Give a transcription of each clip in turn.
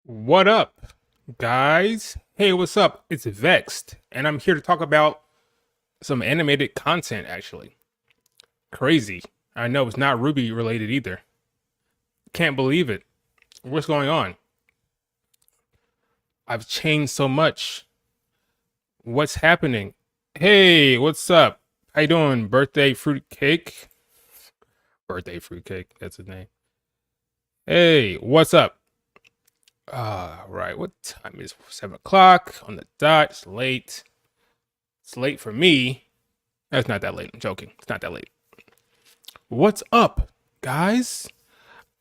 What up, guys? Hey, what's up? It's Vexed, and I'm here to talk about some animated content, actually. Crazy. I know it's not Ruby related either. Can't believe it. What's going on? I've changed so much. What's happening? Hey, what's up? How you doing? Birthday fruitcake? Birthday fruitcake, that's his name. Hey, what's up? Right, what time is 7 o'clock on the dot? It's late. It's late for me. That's not that late. I'm joking. It's not that late. What's up, guys?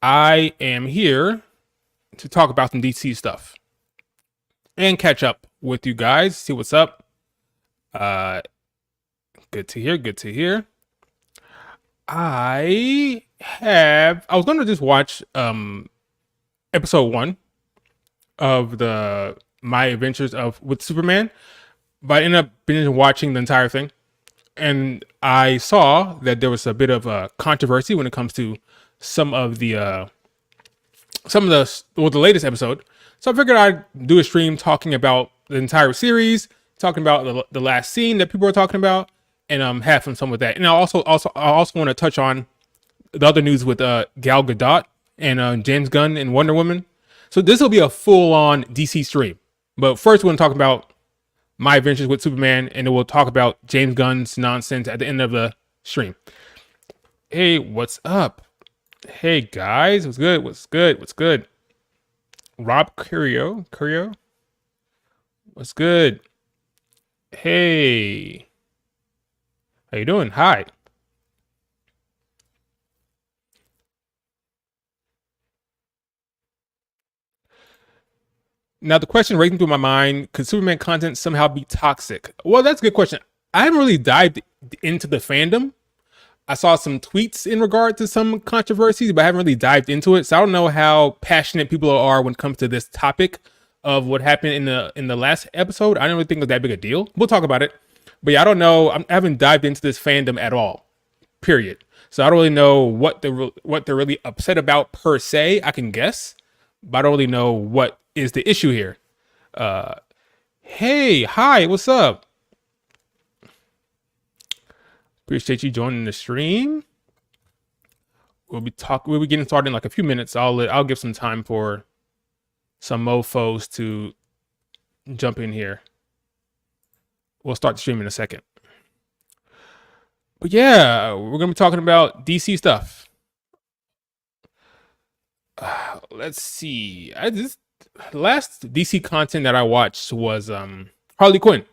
I am here to talk about some DC stuff and catch up with you guys. See what's up. Uh, Good to hear. Good to hear. I was gonna just watch episode 1 of the My Adventures of with Superman, but I ended up binge watching the entire thing. And I saw that there was a bit of a controversy when it comes to some of the the latest episode. So I figured I'd do a stream talking about the entire series, talking about the last scene that people are talking about, and have some with that. And I also want to touch on the other news with Gal Gadot and James Gunn and Wonder Woman. So this will be a full on DC stream. But first, we're going to talk about My Adventures with Superman, and then we'll talk about James Gunn's nonsense at the end of the stream. Hey, what's up? Hey guys, what's good? What's good? What's good? Rob Curio, what's good? Hey, how you doing? Hi. Now the question racing through my mind: could Superman content somehow be toxic? Well, that's a good question. I haven't really dived into the fandom. I saw some tweets in regard to some controversies, but I haven't really dived into it. So I don't know how passionate people are when it comes to this topic of what happened in the last episode. I don't really think it was that big a deal. We'll talk about it. But yeah, I don't know. I haven't dived into this fandom at all. Period. So I don't really know what they're really upset about per se. I can guess, but I don't really know what is the issue here. Uh, hey, hi, what's up? Appreciate you joining the stream. We'll be getting started in like a few minutes. I'll give some time for some mofos to jump in here. We'll start the stream in a second. But yeah, we're gonna be talking about DC stuff. Let's see. Last DC content that I watched was Harley Quinn.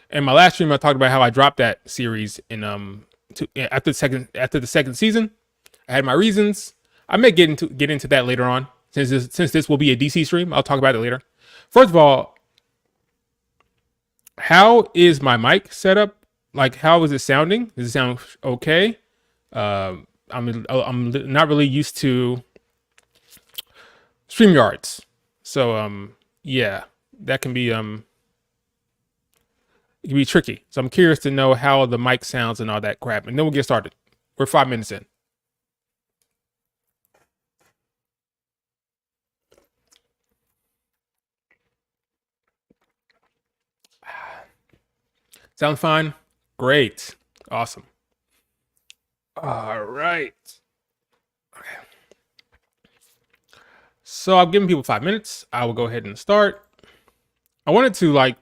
In my last stream, I talked about how I dropped that series after the second season. I had my reasons. I may get into that later on. Since this will be a DC stream, I'll talk about it later. First of all, how is my mic set up? Like, how is it sounding? Does it sound okay? I'm not really used to StreamYards, so yeah, that can be it can be tricky. So I'm curious to know how the mic sounds and all that crap, and then we'll get started. We're 5 minutes in. Sound fine? Great. Awesome. All right. Okay. So I've given people 5 minutes. I will go ahead and start. I wanted to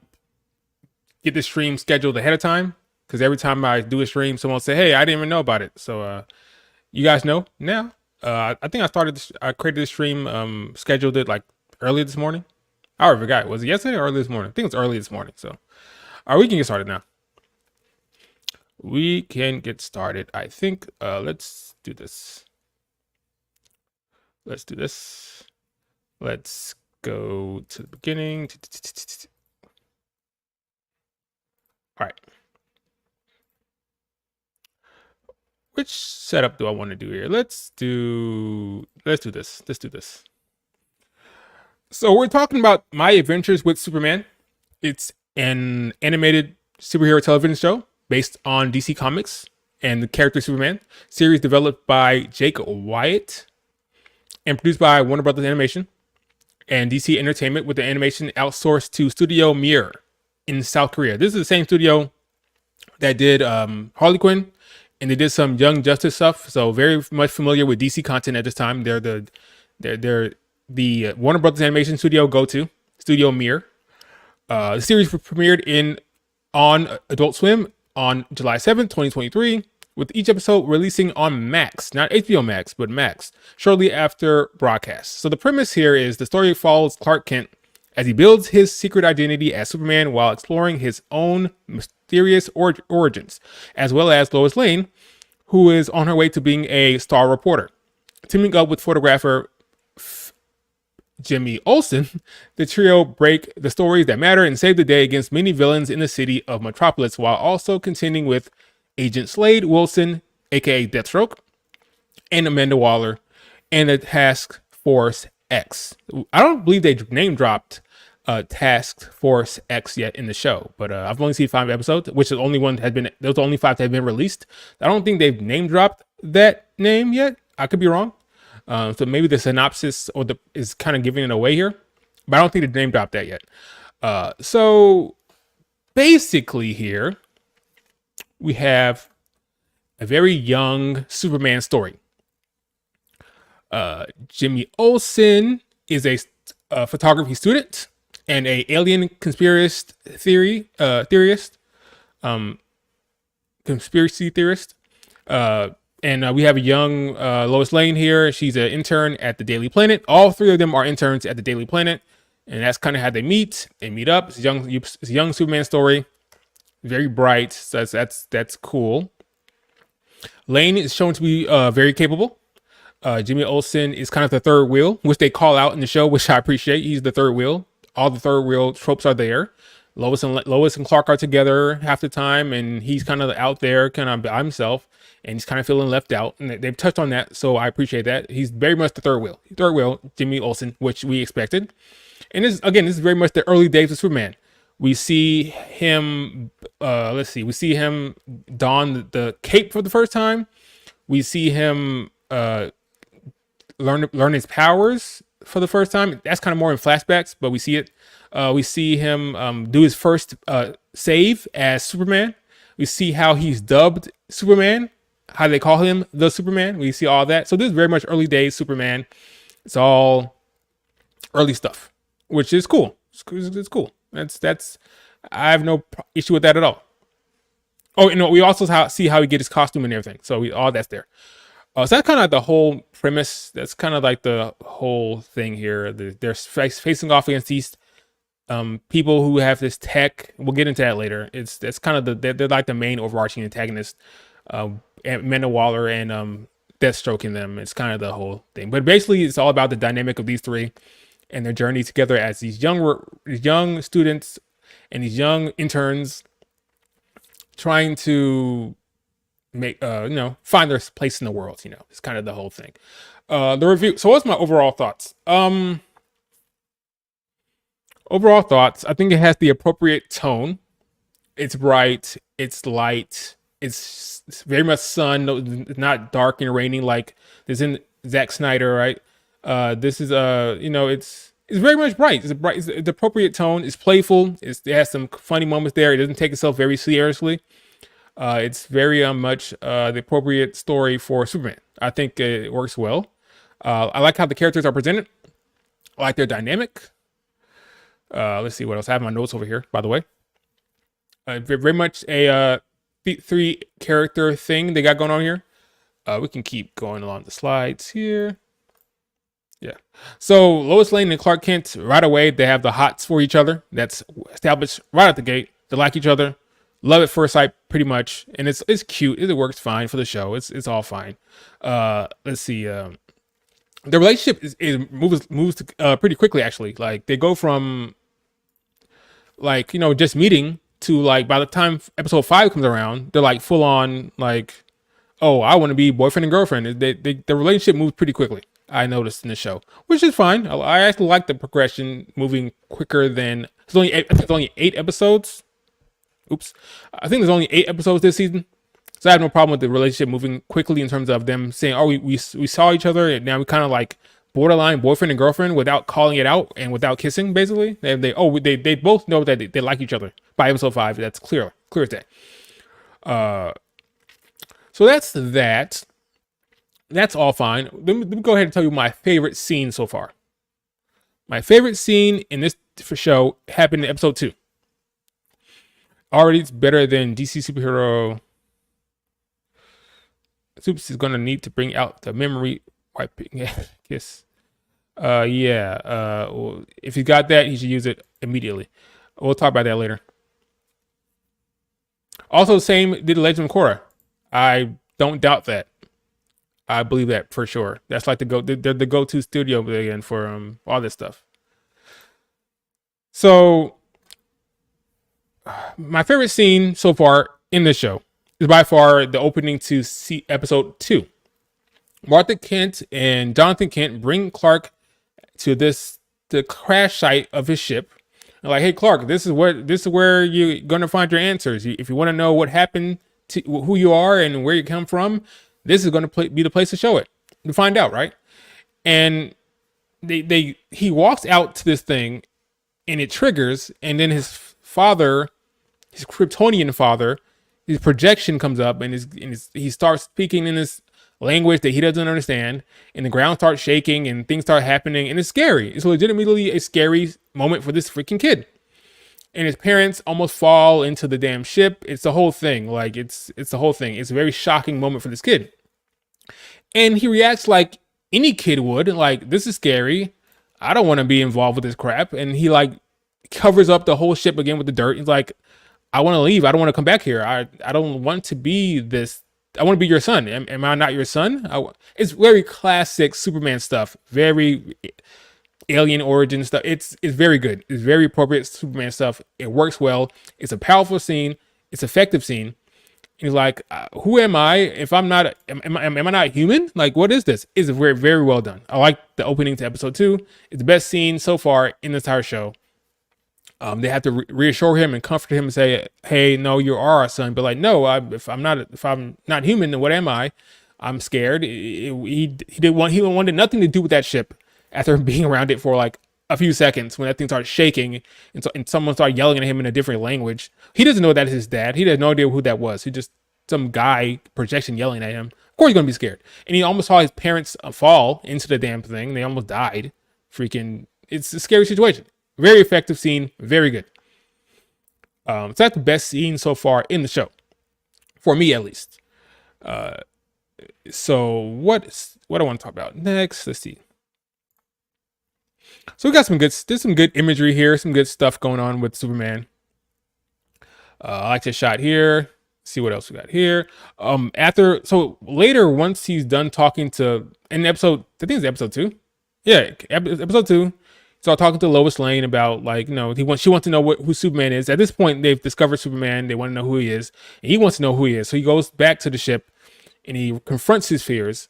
get the stream scheduled ahead of time because every time I do a stream, someone will say, "Hey, I didn't even know about it." So you guys know now. I think I created this stream, scheduled it like early this morning. I already forgot. Was it yesterday or early this morning? I think it was early this morning. So, all right, we can get started now. We can get started. I think. Let's do this. Let's do this. Let's go to the beginning. All right. Which setup do I want to do here? Let's do this. Let's do this. So we're talking about My Adventures with Superman. It's an animated superhero television show based on DC Comics and the character Superman. Series developed by Jake Wyatt and produced by Warner Brothers Animation. and DC Entertainment with the animation outsourced to Studio Mir in South Korea. This is the same studio that did Harley Quinn, and they did some Young Justice stuff. So very much familiar with DC content at this time. They're the Warner Brothers animation studio go-to, Studio Mir. The series premiered on Adult Swim on July 7th, 2023, with each episode releasing on Max, not HBO Max, but Max, shortly after broadcast. So the premise here is the story follows Clark Kent as he builds his secret identity as Superman while exploring his own mysterious origins, as well as Lois Lane, who is on her way to being a star reporter. Teaming up with photographer Jimmy Olsen, the trio break the stories that matter and save the day against many villains in the city of Metropolis, while also contending with Agent Slade Wilson, aka Deathstroke, and Amanda Waller, and the Task Force X. I don't believe they name dropped Task Force X yet in the show, but I've only seen 5 episodes, which is the only one those are the only 5 that have been released. I don't think they've name dropped that name yet. I could be wrong. So maybe the synopsis is kind of giving it away here, but I don't think they name dropped that yet. So basically here we have a very young Superman story. Jimmy Olsen is a photography student and a alien conspiracy theorist. And we have a young Lois Lane here. She's an intern at the Daily Planet. All 3 of them are interns at the Daily Planet, and that's kind of how they meet. They meet up. It's a young Superman story, very bright. So that's cool. Lane is shown to be very capable. Jimmy Olsen is kind of the third wheel, which they call out in the show, which I appreciate. He's the third wheel. All the third wheel tropes are there. Lois and Clark are together half the time, and he's kind of out there, kind of by himself, and he's kind of feeling left out. And they've touched on that, so I appreciate that. He's very much the third wheel. Third wheel, Jimmy Olsen, which we expected. And this is very much the early days of Superman. We see him, we see him don the cape for the first time. We see him learn his powers for the first time. That's kind of more in flashbacks, but we see it. We see him do his first save as Superman. We see how he's dubbed Superman, how they call him the Superman. We see all that. So this is very much early days Superman. It's all early stuff, which is cool. It's cool. That's I have no issue with that at all. Oh, no, we also see how he get his costume and everything. So all that's there. So that's kind of like the whole premise. That's kind of like the whole thing here. They're facing off against these people who have this tech. We'll get into that later. That's kind of they're like the main overarching antagonist. Amanda Waller and Deathstroke in them. It's kind of the whole thing. But basically, it's all about the dynamic of these 3 and their journey together as these young students and these young interns trying to make find their place in the world. It's kind of the whole thing. The review. So what's my overall thoughts? Overall thoughts, I think it has the appropriate tone. It's bright, it's light, it's very much sun, it's not dark and rainy like this in Zack Snyder, right? This is it's very much bright. It's the appropriate tone. It's playful. It has some funny moments there. It doesn't take itself very seriously. It's very much the appropriate story for Superman. I think it works well. I like how the characters are presented. I like their dynamic. Let's see what else. I have my notes over here, by the way. Very much a 3 character thing they got going on here. We can keep going along the slides here. Yeah. So Lois Lane and Clark Kent, right away, they have the hots for each other. That's established right out the gate. They like each other. Love at first sight, pretty much. And it's cute. It works fine for the show. It's all fine. Let's see. The relationship moves pretty quickly, actually. Like they go from just meeting to by the time episode 5 comes around, they're like full on oh, I want to be boyfriend and girlfriend. The relationship moves pretty quickly. I noticed in the show, which is fine. I actually like the progression moving quicker than it's only 8 episodes. Oops. I think there's only 8 episodes this season. So I have no problem with the relationship moving quickly in terms of them saying, oh, we saw each other and now we kind of borderline boyfriend and girlfriend without calling it out and without kissing. Basically, they both know that they like each other by episode 5. That's clear as day. So that's that. That's all fine. Let me go ahead and tell you my favorite scene so far. My favorite scene in this show happened in episode 2. Already, it's better than DC superhero. Supes is gonna need to bring out the memory wiping kiss. Well, if he got that, he should use it immediately. We'll talk about that later. Also, same did Legend of Korra. I don't doubt that. I believe that for sure. That's like they're the go-to studio again for all this stuff. So, my favorite scene so far in this show is by far the opening to episode 2. Martha Kent and Jonathan Kent bring Clark to the crash site of his ship. They're like, hey Clark, this is where you're gonna find your answers. If you want to know what happened to who you are and where you come from, this is going to be the place to show it, to find out, right? And he walks out to this thing, and it triggers, and then his father, his Kryptonian father, his projection comes up, and he starts speaking in this language that he doesn't understand, and the ground starts shaking, and things start happening, and it's scary. It's legitimately a scary moment for this freaking kid. And his parents almost fall into the damn ship. It's the whole thing. Like, it's the whole thing. It's a very shocking moment for this kid. And he reacts like any kid would. Like, this is scary. I don't want to be involved with this crap. And he, like, covers up the whole ship again with the dirt. He's like, I want to leave. I don't want to come back here. I don't want to be this. I want to be your son. Am I not your son? It's very classic Superman stuff. Very alien origin stuff. It's very good. It's very appropriate Superman stuff. It works well. It's a powerful scene. It's an effective scene. He's like, who am I if I'm not, am I not human? Like, what is this? It's very, very well done. I like the opening to episode 2. It's the best scene so far in the entire show. They have to reassure him and comfort him and say, hey, no, you are our son. But like, no, if I'm not human, then what am I? I'm scared. He wanted nothing to do with that ship after being around it for like a few seconds when that thing started shaking and someone started yelling at him in a different language. He doesn't know that is his dad. He has no idea who that was. He just some guy projection yelling at him. Of course he's gonna be scared. And he almost saw his parents fall into the damn thing. They almost died. Freaking, it's a scary situation. Very effective scene. Very good. So that's the best scene so far in the show, for me at least. So what I want to talk about next? Let's see. So we got there's some good imagery here, some good stuff going on with Superman. I like this shot here. See what else we got here. Later, once he's done talking to, in episode, I think it's episode 2. Yeah, episode 2. So talking to Lois Lane about, like, she wants to know who Superman is. At this point, they've discovered Superman. They want to know who he is. And he wants to know who he is. So he goes back to the ship and he confronts his fears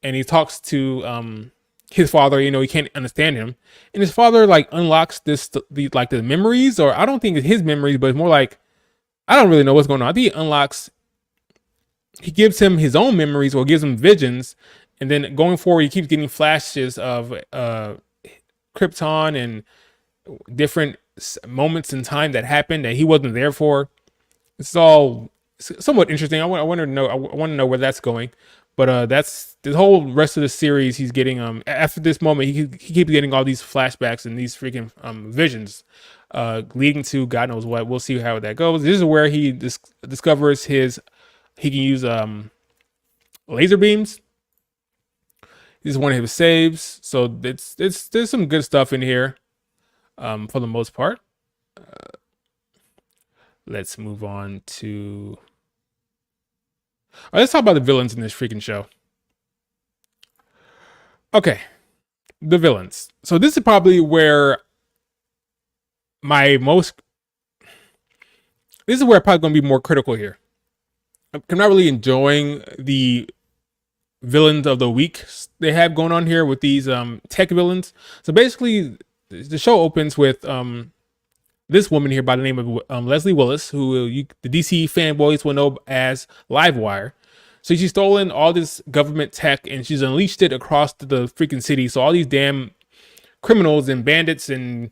and he talks to, his father. He can't understand him, and his father like unlocks the memories, or I don't think it's his memories, but it's more like, I don't really know what's going on. I think he gives him his own memories or gives him visions, and then going forward he keeps getting flashes of Krypton and different moments in time that happened that he wasn't there for. It's all somewhat interesting. I want to know where that's going. But that's the whole rest of the series. He's getting after this moment, he keeps getting all these flashbacks and these freaking visions, leading to God knows what. We'll see how that goes. This is where he discovers he can use laser beams. This is one of his saves. So there's some good stuff in here, for the most part. Let's move on to. All right, let's talk about the villains in this freaking show. Okay, the villains. So this is probably where this is where I'm probably going to be more critical here. I'm not really enjoying the villains of the week they have going on here with these tech villains. So basically, the show opens with this woman here by the name of Leslie Willis, who the DC fanboys will know as Livewire. So she's stolen all this government tech and she's unleashed it across the freaking city. So all these damn criminals and bandits and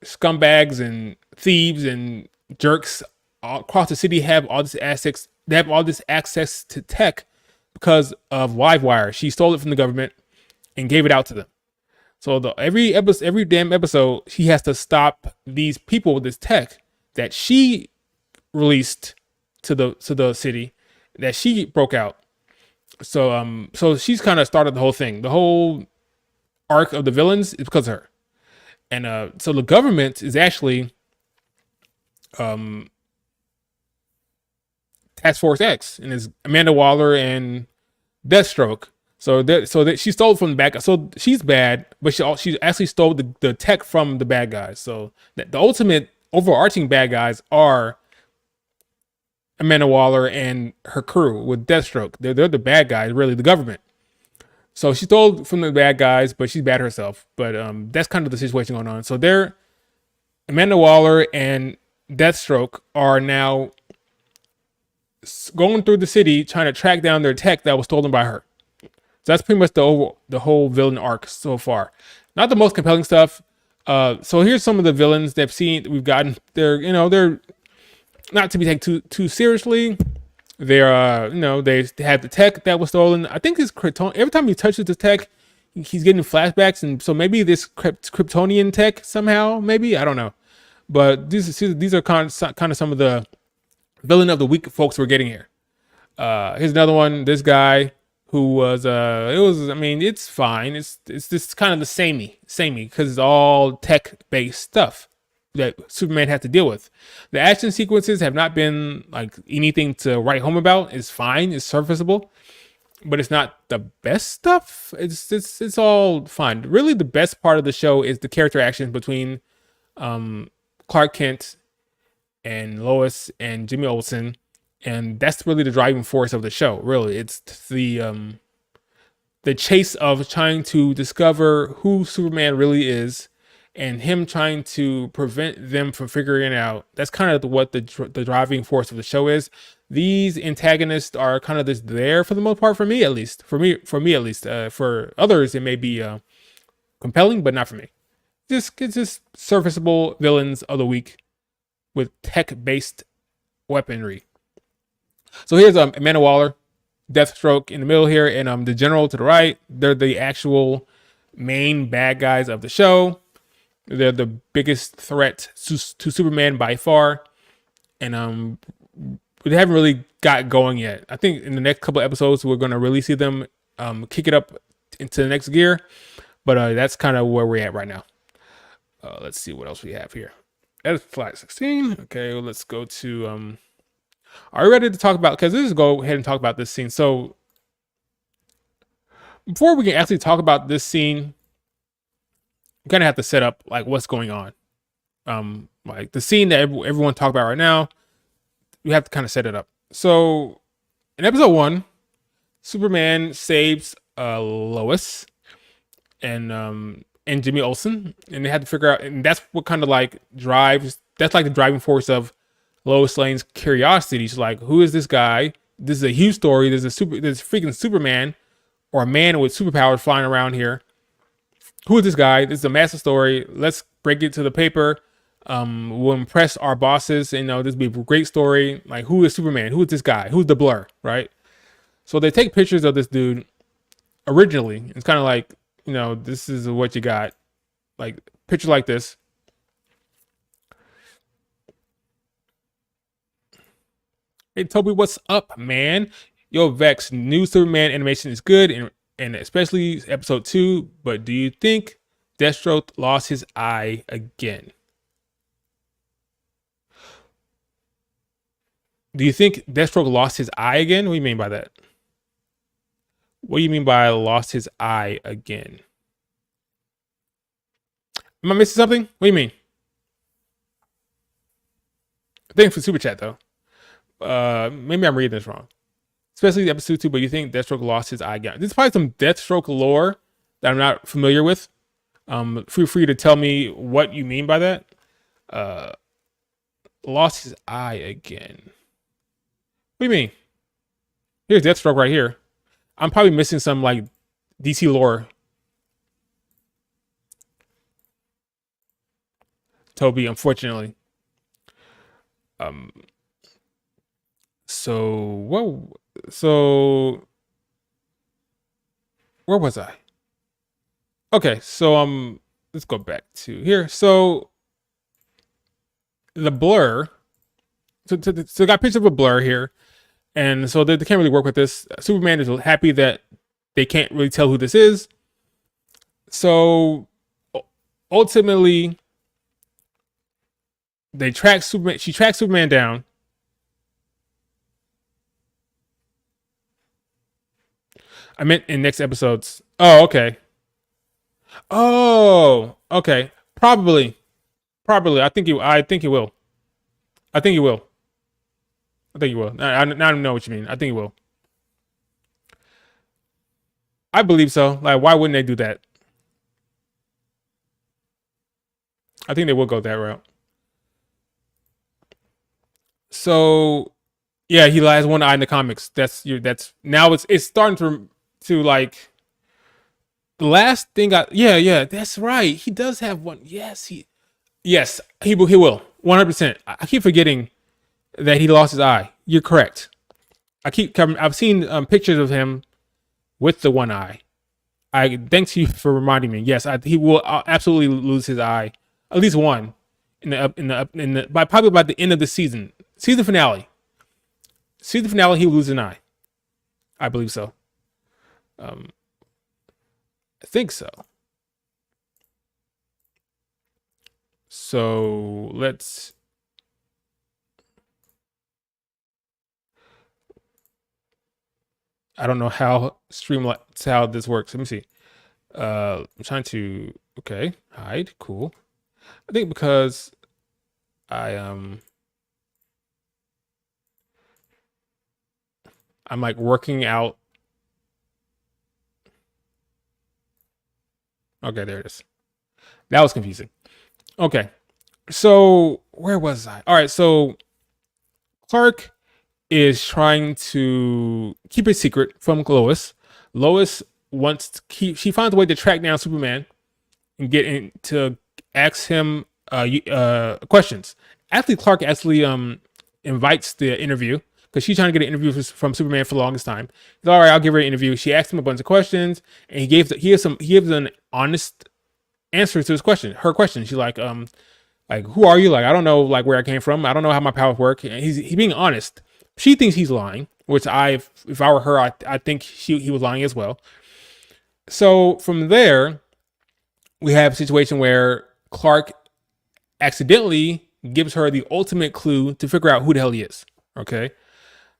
scumbags and thieves and jerks all across the city have all this assets. They have all this access to tech because of Livewire. She stole it from the government and gave it out to them. So every damn episode, she has to stop these people with this tech that she released to the city that she broke out. So she's kind of started the whole thing. The whole arc of the villains is because of her. And so the government is actually Task Force X, and it's Amanda Waller and Deathstroke. So that she stole from the bad guys. So she's bad, but she actually stole the tech from the bad guys. So the ultimate overarching bad guys are Amanda Waller and her crew with Deathstroke. They're the bad guys, really, the government. So she stole from the bad guys, but she's bad herself. But that's kind of the situation going on. So they're Amanda Waller and Deathstroke are now going through the city trying to track down their tech that was stolen by her. So that's pretty much the whole villain arc so far. Not the most compelling stuff. So here's some of the villains we've gotten. They're not to be taken too seriously. They're they have the tech that was stolen. I think it's Krypton. Every time he touches the tech, he's getting flashbacks, and so maybe this Kryptonian tech somehow. Maybe I don't know, but these are kind of some of the villain of the week folks we're getting here. Here's another one. This guy who was it's fine. It's just kind of the samey because it's all tech based stuff that Superman had to deal with. The action sequences have not been like anything to write home about. It's fine. It's serviceable, but it's not the best stuff. It's all fine. Really, the best part of the show is the character action between Clark Kent and Lois and Jimmy Olsen, and that's really the driving force of the show. Really, it's the chase of trying to discover who Superman really is, and him trying to prevent them from figuring it out. That's kind of what the driving force of the show is. These antagonists are kind of just there for the most part, for me at least. For me at least. For others, it may be compelling, but not for me. It's just serviceable villains of the week with tech-based weaponry. So here's Amanda Waller, Deathstroke in the middle here, and the General to the right. They're the actual main bad guys of the show. They're the biggest threat to Superman by far, and they haven't really got going yet. I think in the next couple episodes we're going to really see them kick it up into the next gear, but that's kind of where we're at right now. Let's see what else we have here. That's Flight 16. Okay, well, let's go to. Are you ready to talk about? Because let's just go ahead and talk about this scene. So before we can actually talk about this scene, we're gonna have to set up like what's going on. Like the scene that everyone talk about right now, we have to kind of set it up. So in episode 1, Superman saves Lois and Jimmy Olsen, and they had to figure out, and that's what kind of like drives. That's like the driving force of Lois Lane's curiosity. She's like, who is this guy? This is a huge story. There's freaking Superman or a man with superpowers flying around here. Who is this guy? This is a massive story. Let's break it to the paper. We'll impress our bosses. And, this will be a great story. Like, who is Superman? Who is this guy? Who's the Blur, right? So they take pictures of this dude originally. It's kind of like, this is what you got. Like, picture like this. Hey, Toby, what's up, man? Yo, Vex, new Superman animation is good, and especially episode 2, but do you think Deathstroke lost his eye again? Do you think Deathstroke lost his eye again? What do you mean by that? What do you mean by lost his eye again? Am I missing something? What do you mean? Thanks for super chat though. Maybe I'm reading this wrong. Especially episode 2, but you think Deathstroke lost his eye again? This is probably some Deathstroke lore that I'm not familiar with. Feel free to tell me what you mean by that. Lost his eye again. What do you mean? Here's Deathstroke right here. I'm probably missing some like DC lore. Toby, unfortunately. Um. So what? So where was I? Okay, so let's go back to here. So the blur. So got pictures of a blur here, and so they can't really work with this. Superman is happy that they can't really tell who this is. So ultimately, they track Superman. She tracks Superman down. I meant in next episodes. Oh, okay. Oh, okay. Probably. Probably. I think you. I think you will. I think you will. I think you will. I don't know what you mean. I think you will. I believe so. Like, why wouldn't they do that? I think they will go that route. So, yeah, he has one eye in the comics. That's now it's starting to like the last thing I yeah, that's right. He does have one. Yes, he will 100%. I keep forgetting that he lost his eye. You're correct. I've seen pictures of him with the one eye. I thanks you for reminding me. Yes, he will absolutely lose his eye, at least one, by probably by the end of the season finale. Season finale, he will lose an eye. I believe so. Um, I think so. So let's. I don't know how how this works. Let me see. I'm trying to. Okay, hide. Cool. I think because I I'm like working out. Okay, there it is. That was confusing. Okay, so where was I? All right, so Clark is trying to keep a secret from Lois. Lois wants to keep. She finds a way to track down Superman and get in to ask him questions. Actually, Clark actually invites the interview because she's trying to get an interview from Superman for the longest time. He's all right. I'll give her an interview. She asked him a bunch of questions, and he gives an honest answer to his question. Her question. She's like who are you? Like I don't know like where I came from. I don't know how my powers work. And he's being honest. She thinks he's lying, which if I were her, I think he was lying as well. So from there, we have a situation where Clark accidentally gives her the ultimate clue to figure out who the hell he is. Okay.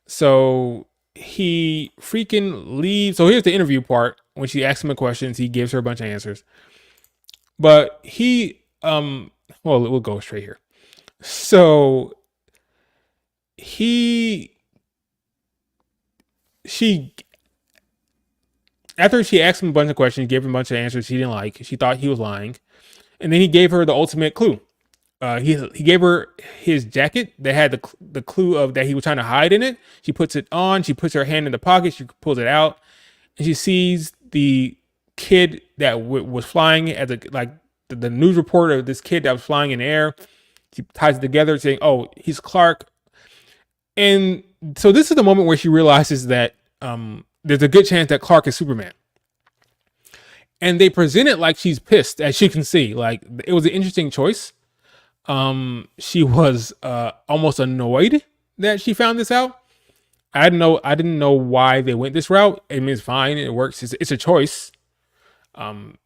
So he freaking leaves. So here's the interview part. When she asks him a questions, he gives her a bunch of answers. But well, we'll go straight here. So she after she asked him a bunch of questions, gave him a bunch of answers she didn't like. She thought he was lying, and then he gave her the ultimate clue. He gave her his jacket that had the clue of that he was trying to hide in it. She puts it on. She puts her hand in the pocket. She pulls it out, and she sees the kid that was flying as the news reporter of this kid that was flying in the air. She ties it together, saying, "Oh, he's Clark." And so this is the moment where she realizes that there's a good chance that Clark is Superman. And they present it like she's pissed, as you can see. Like it was an interesting choice. She was almost annoyed that she found this out. I didn't know why they went this route. I mean, it's fine. It works. It's a choice.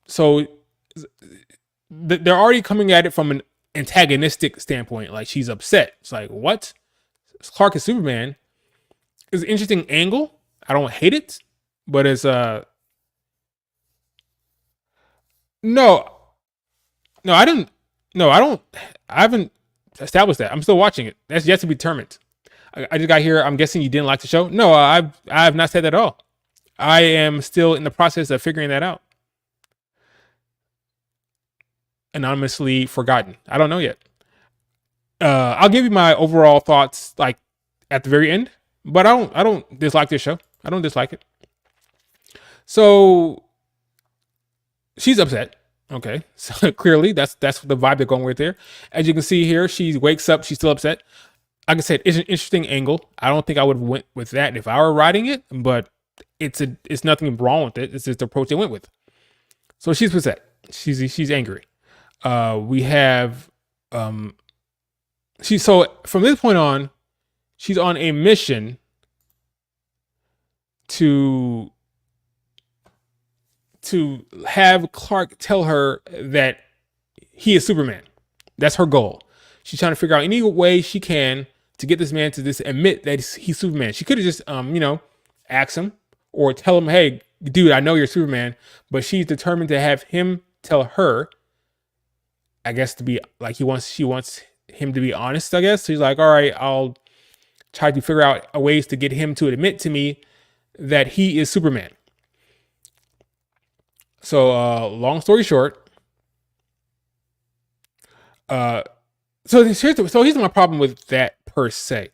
So they're already coming at it from an antagonistic standpoint. Like she's upset. It's like, what? Clark is Superman. It's an interesting angle. I don't hate it, but it's no, no, I didn't. No, I don't. I haven't established that. I'm still watching it. That's yet to be determined. I just got here. I'm guessing you didn't like the show. No, I have not said that at all. I am still in the process of figuring that out. Anonymously forgotten. I don't know yet. I'll give you my overall thoughts like at the very end. But I don't dislike this show. I don't dislike it. So she's upset. Okay, so clearly that's the vibe they're going with there. As you can see here, she wakes up. She's still upset. Like I said, it's an interesting angle. I don't think I would have went with that if I were writing it, but it's nothing wrong with it. It's just the approach they went with. So she's upset. She's angry. We have so from this point on, she's on a mission to have Clark tell her that he is Superman. That's her goal. She's trying to figure out any way she can to get this man to just admit that he's Superman. She could have just, ask him or tell him, hey, dude, I know you're Superman. But she's determined to have him tell her, I guess, to be like she wants him to be honest, I guess. So he's like, all right, I'll try to figure out ways to get him to admit to me that he is Superman. So, long story short, so here's my problem with that per se.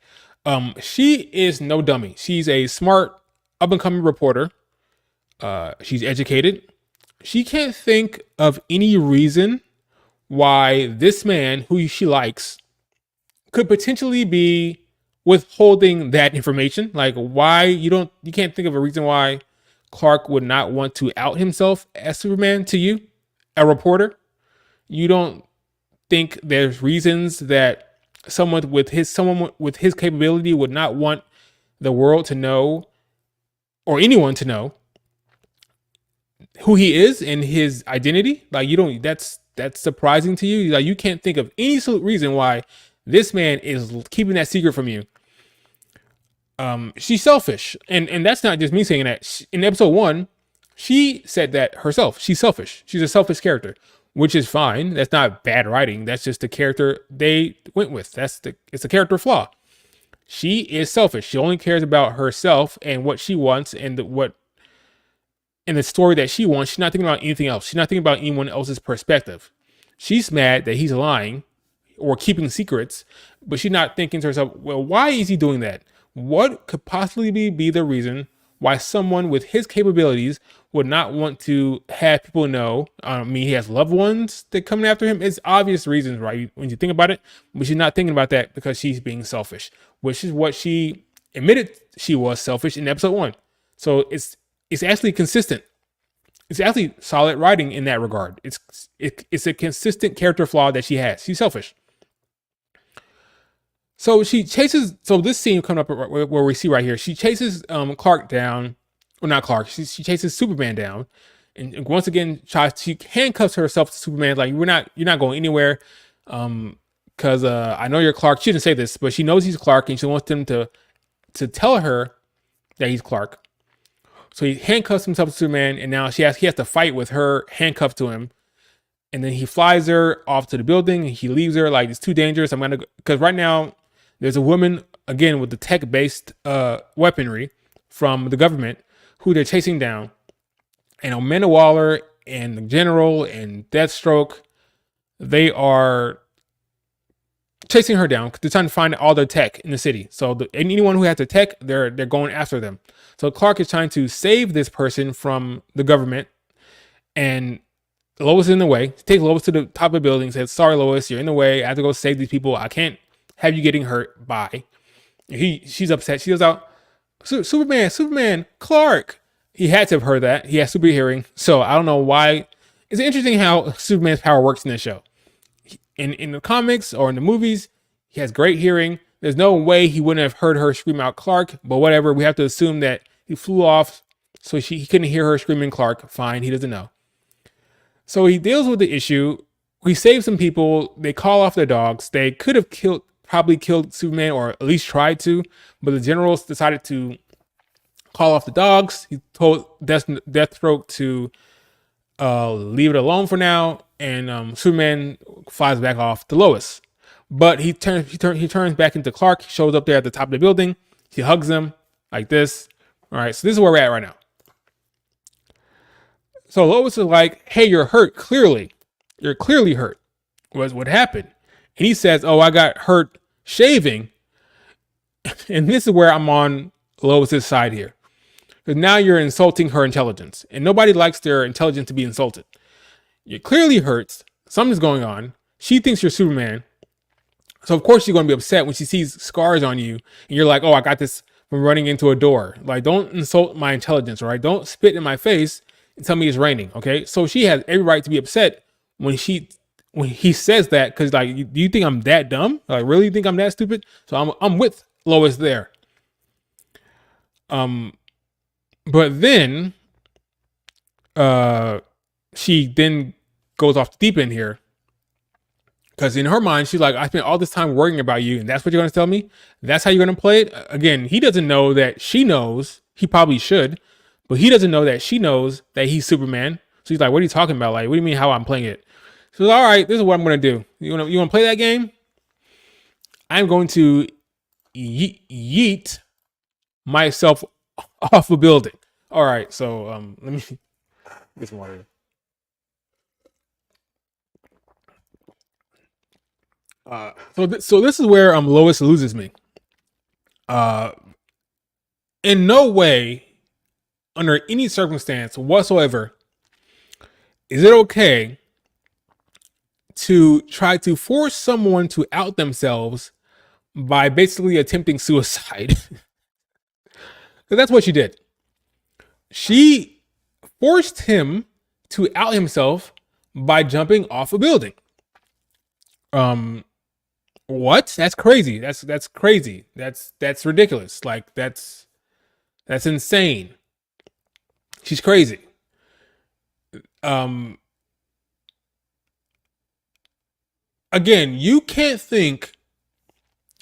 She is no dummy. She's a smart, up and coming reporter. She's educated. She can't think of any reason why this man, who she likes, could potentially be withholding that information. Like, why you can't think of a reason why Clark would not want to out himself as Superman to you, a reporter. You don't think there's reasons that someone with his capability would not want the world to know, or anyone to know, who he is and his identity? Like, you don't. That's surprising to you. Like, you can't think of any reason why this man is keeping that secret from you. She's selfish, and that's not just me saying that. In episode 1, she said that herself. She's selfish. She's a selfish character, which is fine. That's not bad writing. That's just the character they went with. It's a character flaw. She is selfish. She only cares about herself and what she wants and the story that she wants. She's not thinking about anything else. She's not thinking about anyone else's perspective. She's mad that he's lying or keeping secrets, but she's not thinking to herself, well, why is he doing that? What could possibly be the reason why someone with his capabilities would not want to have people know? He has loved ones that coming after him. It's obvious reasons, right? When you think about it, but she's not thinking about that because she's being selfish, which is what she admitted she was selfish in episode 1. So it's actually consistent. It's actually solid writing in that regard. It's a consistent character flaw that she has. She's selfish. So she chases. So this scene coming up where we see right here, she chases Clark down, or not Clark. She chases Superman down, and once again she handcuffs herself to Superman. Like, you're not going anywhere, because I know you're Clark. She didn't say this, but she knows he's Clark, and she wants him to tell her that he's Clark. So he handcuffs himself to Superman, and now he has to fight with her handcuffed to him. And then he flies her off to the building, and he leaves her like, it's too dangerous. Because right now there's a woman, again, with the tech-based weaponry from the government who they're chasing down. And Amanda Waller and the General and Deathstroke, they are chasing her down because they're trying to find all their tech in the city. So anyone who has the tech, they're going after them. So Clark is trying to save this person from the government, and Lois is in the way. He takes Lois to the top of the building and says, sorry, Lois, you're in the way. I have to go save these people. I can't have you getting hurt. Bye. She's upset. She goes out, Superman, Clark. He had to have heard that. He has super hearing. So I don't know why. It's interesting how Superman's power works in this show. In the comics or in the movies, he has great hearing. There's no way he wouldn't have heard her scream out Clark, but whatever. We have to assume that he flew off, so he couldn't hear her screaming Clark. Fine, he doesn't know. So he deals with the issue. He saves some people. They call off their dogs. They could have probably killed Superman, or at least tried to, but the generals decided to call off the dogs. He told Deathstroke to leave it alone for now, and Superman flies back off to Lois. But he turns back into Clark. He shows up there at the top of the building. He hugs him like this. All right, so this is where we're at right now. So Lois is like, hey, you're hurt, clearly. You're clearly hurt. What happened? And he says, oh, I got hurt shaving. And this is where I'm on Lois's side here. Because now you're insulting her intelligence, and nobody likes their intelligence to be insulted. You're clearly hurt. Something's going on. She thinks you're Superman. So of course she's going to be upset when she sees scars on you, and you're like, oh, I got this from running into a door. Like, don't insult my intelligence, all right? Don't spit in my face and tell me it's raining, okay? So she has every right to be upset when he says that, because like, do you think I'm that dumb? Like, really think I'm that stupid? So I'm with Lois there. But then she then goes off the deep end here. Because in her mind, she's like, I spent all this time worrying about you, and that's what you're going to tell me? That's how you're going to play it? Again, he doesn't know that she knows. He probably should. But he doesn't know that she knows that he's Superman. So he's like, what are you talking about? Like, what do you mean how I'm playing it? So all right, this is what I'm going to do. You want to play that game? I'm going to yeet myself off a building. All right, so let me get some water. So this is where Lois loses me. In no way, under any circumstance whatsoever, is it okay to try to force someone to out themselves by basically attempting suicide. That's what she did. She forced him to out himself by jumping off a building. What? That's crazy. That's crazy. That's ridiculous. Like that's insane. She's crazy. Again, you can't think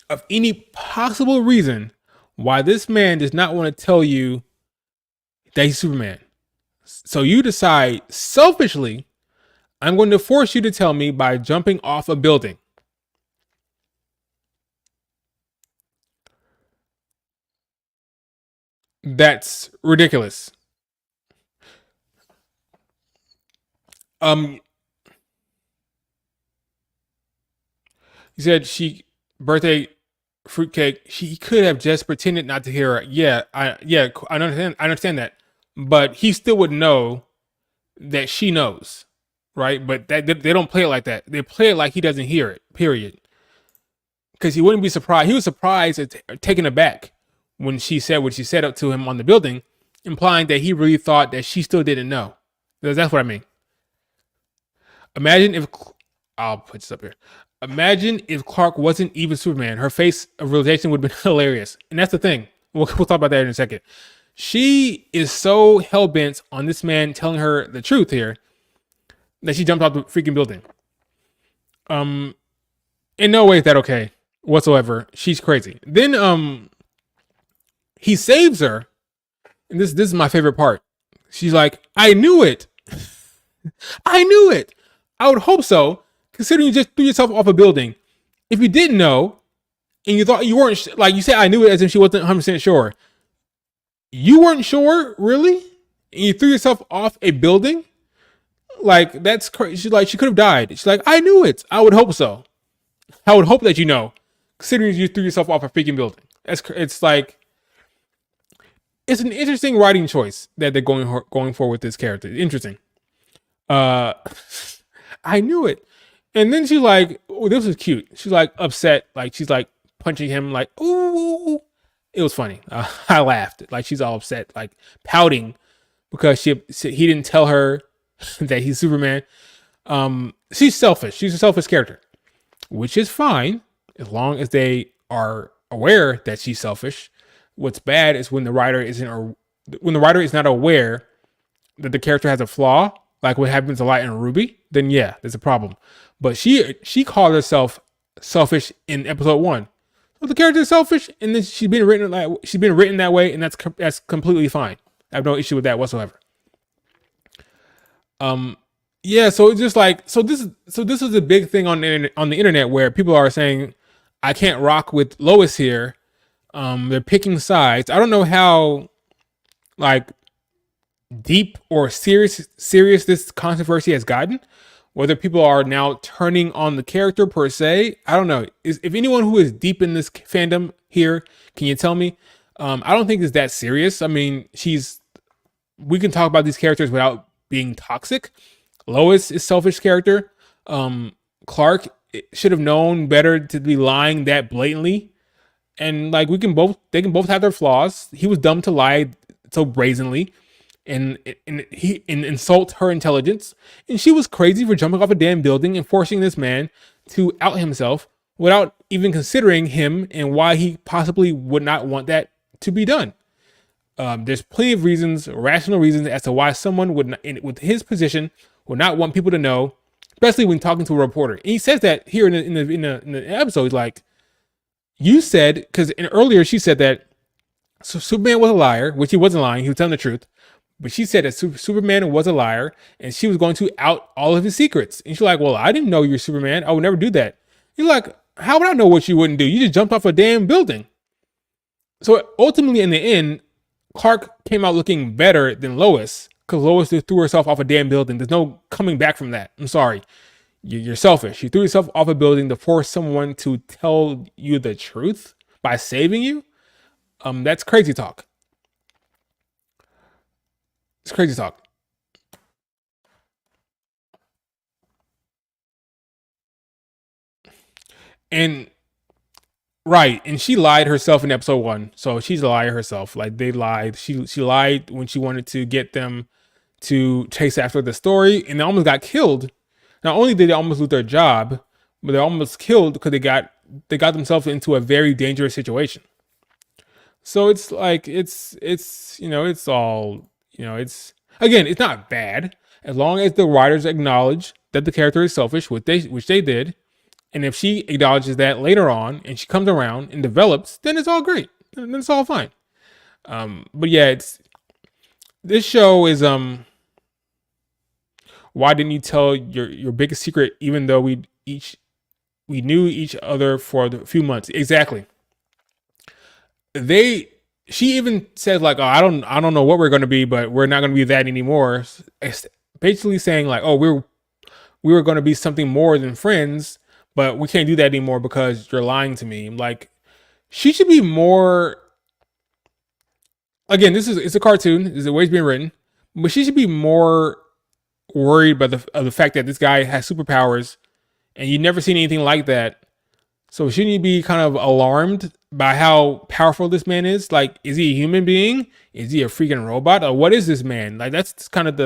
of any possible reason why this man does not want to tell you that he's Superman. So you decide selfishly, I'm going to force you to tell me by jumping off a building. That's ridiculous. You said she birthday fruitcake. She could have just pretended not to hear her. Yeah, I understand that, but he still would know that she knows, right? But that they don't play it like that. They play it like he doesn't hear it. Period. Because he wouldn't be surprised. He was surprised at taken aback when she said what she said up to him on the building, implying that he really thought that she still didn't know. That's what I mean. Imagine if I'll put this up here. Imagine if Clark wasn't even Superman. Her face of realization would have been hilarious. And that's the thing. We'll talk about that in a second. She is so hell-bent on this man telling her the truth here that she jumped off the freaking building. In no way is that okay whatsoever. She's crazy. Then he saves her. And this is my favorite part. She's like, I knew it. I knew it. I would hope so, considering you just threw yourself off a building. If you didn't know, and you thought you weren't, like you said, I knew it as if she wasn't 100% sure. You weren't sure, really? And you threw yourself off a building? Like, that's crazy. She's like, she could have died. She's like, I knew it. I would hope so. I would hope that you know, considering you threw yourself off a freaking building. It's like, it's an interesting writing choice that they're going for with this character. Interesting. I knew it. And then she's like, oh, this is cute. She's like upset. Like she's like punching him like, ooh. It was funny. I laughed. Like she's all upset, like pouting because he didn't tell her that he's Superman. She's selfish. She's a selfish character, which is fine as long as they are aware that she's selfish. What's bad is when the writer is not aware that the character has a flaw, like what happens a lot in Ruby, then yeah, there's a problem. But she called herself selfish in episode 1. So the character is selfish, and then she's been written that way, and that's completely fine. I have no issue with that whatsoever. Yeah, so it's just like this is a big thing on the internet where people are saying I can't rock with Lois here. They're picking sides. I don't know how like deep or serious this controversy has gotten. Whether people are now turning on the character per se, I don't know. If anyone who is deep in this fandom here, can you tell me? I don't think it's that serious. I mean, we can talk about these characters without being toxic. Lois is selfish character. Um, Clark should have known better to be lying that blatantly. And like they can both have their flaws. He was dumb to lie so brazenly, and insult her intelligence. And she was crazy for jumping off a damn building and forcing this man to out himself without even considering him and why he possibly would not want that to be done. There's plenty of reasons, rational reasons, as to why someone would, not, with his position, would not want people to know, especially when talking to a reporter. And he says that here in the episode. He's like, "You said," because earlier she said that Superman was a liar, which he wasn't lying. He was telling the truth. But she said that Superman was a liar, and she was going to out all of his secrets. And she's like, "Well, I didn't know you're Superman. I would never do that." He's like, "How would I know what you wouldn't do? You just jumped off a damn building." So ultimately, in the end, Clark came out looking better than Lois, because Lois just threw herself off a damn building. There's no coming back from that. I'm sorry. You're selfish. You threw yourself off a building to force someone to tell you the truth by saving you. That's crazy talk. It's crazy talk. And right, and she lied herself in episode 1, so she's a liar herself. Like they lied. She lied when she wanted to get them to chase after the story, and they almost got killed. Not only did they almost lose their job, but they almost killed because they got themselves into a very dangerous situation. So it's like it's all it's again it's not bad as long as the writers acknowledge that the character is selfish, which they did, and if she acknowledges that later on and she comes around and develops, then it's all great. Then it's all fine. But yeah, it's this show is why didn't you tell your biggest secret even though we knew each other for a few months? Exactly. They she even said like, "Oh, I don't know what we're going to be, but we're not going to be that anymore." It's basically saying like, "Oh, we were going to be something more than friends, but we can't do that anymore because you're lying to me." Like she should be more. Again, it's a cartoon. This is the way it's being written, but she should be more worried by the fact that this guy has superpowers, and you never seen anything like that. So shouldn't you be kind of alarmed by how powerful this man is? Like, is he a human being? Is he a freaking robot? Or what is this man? Like, that's kind of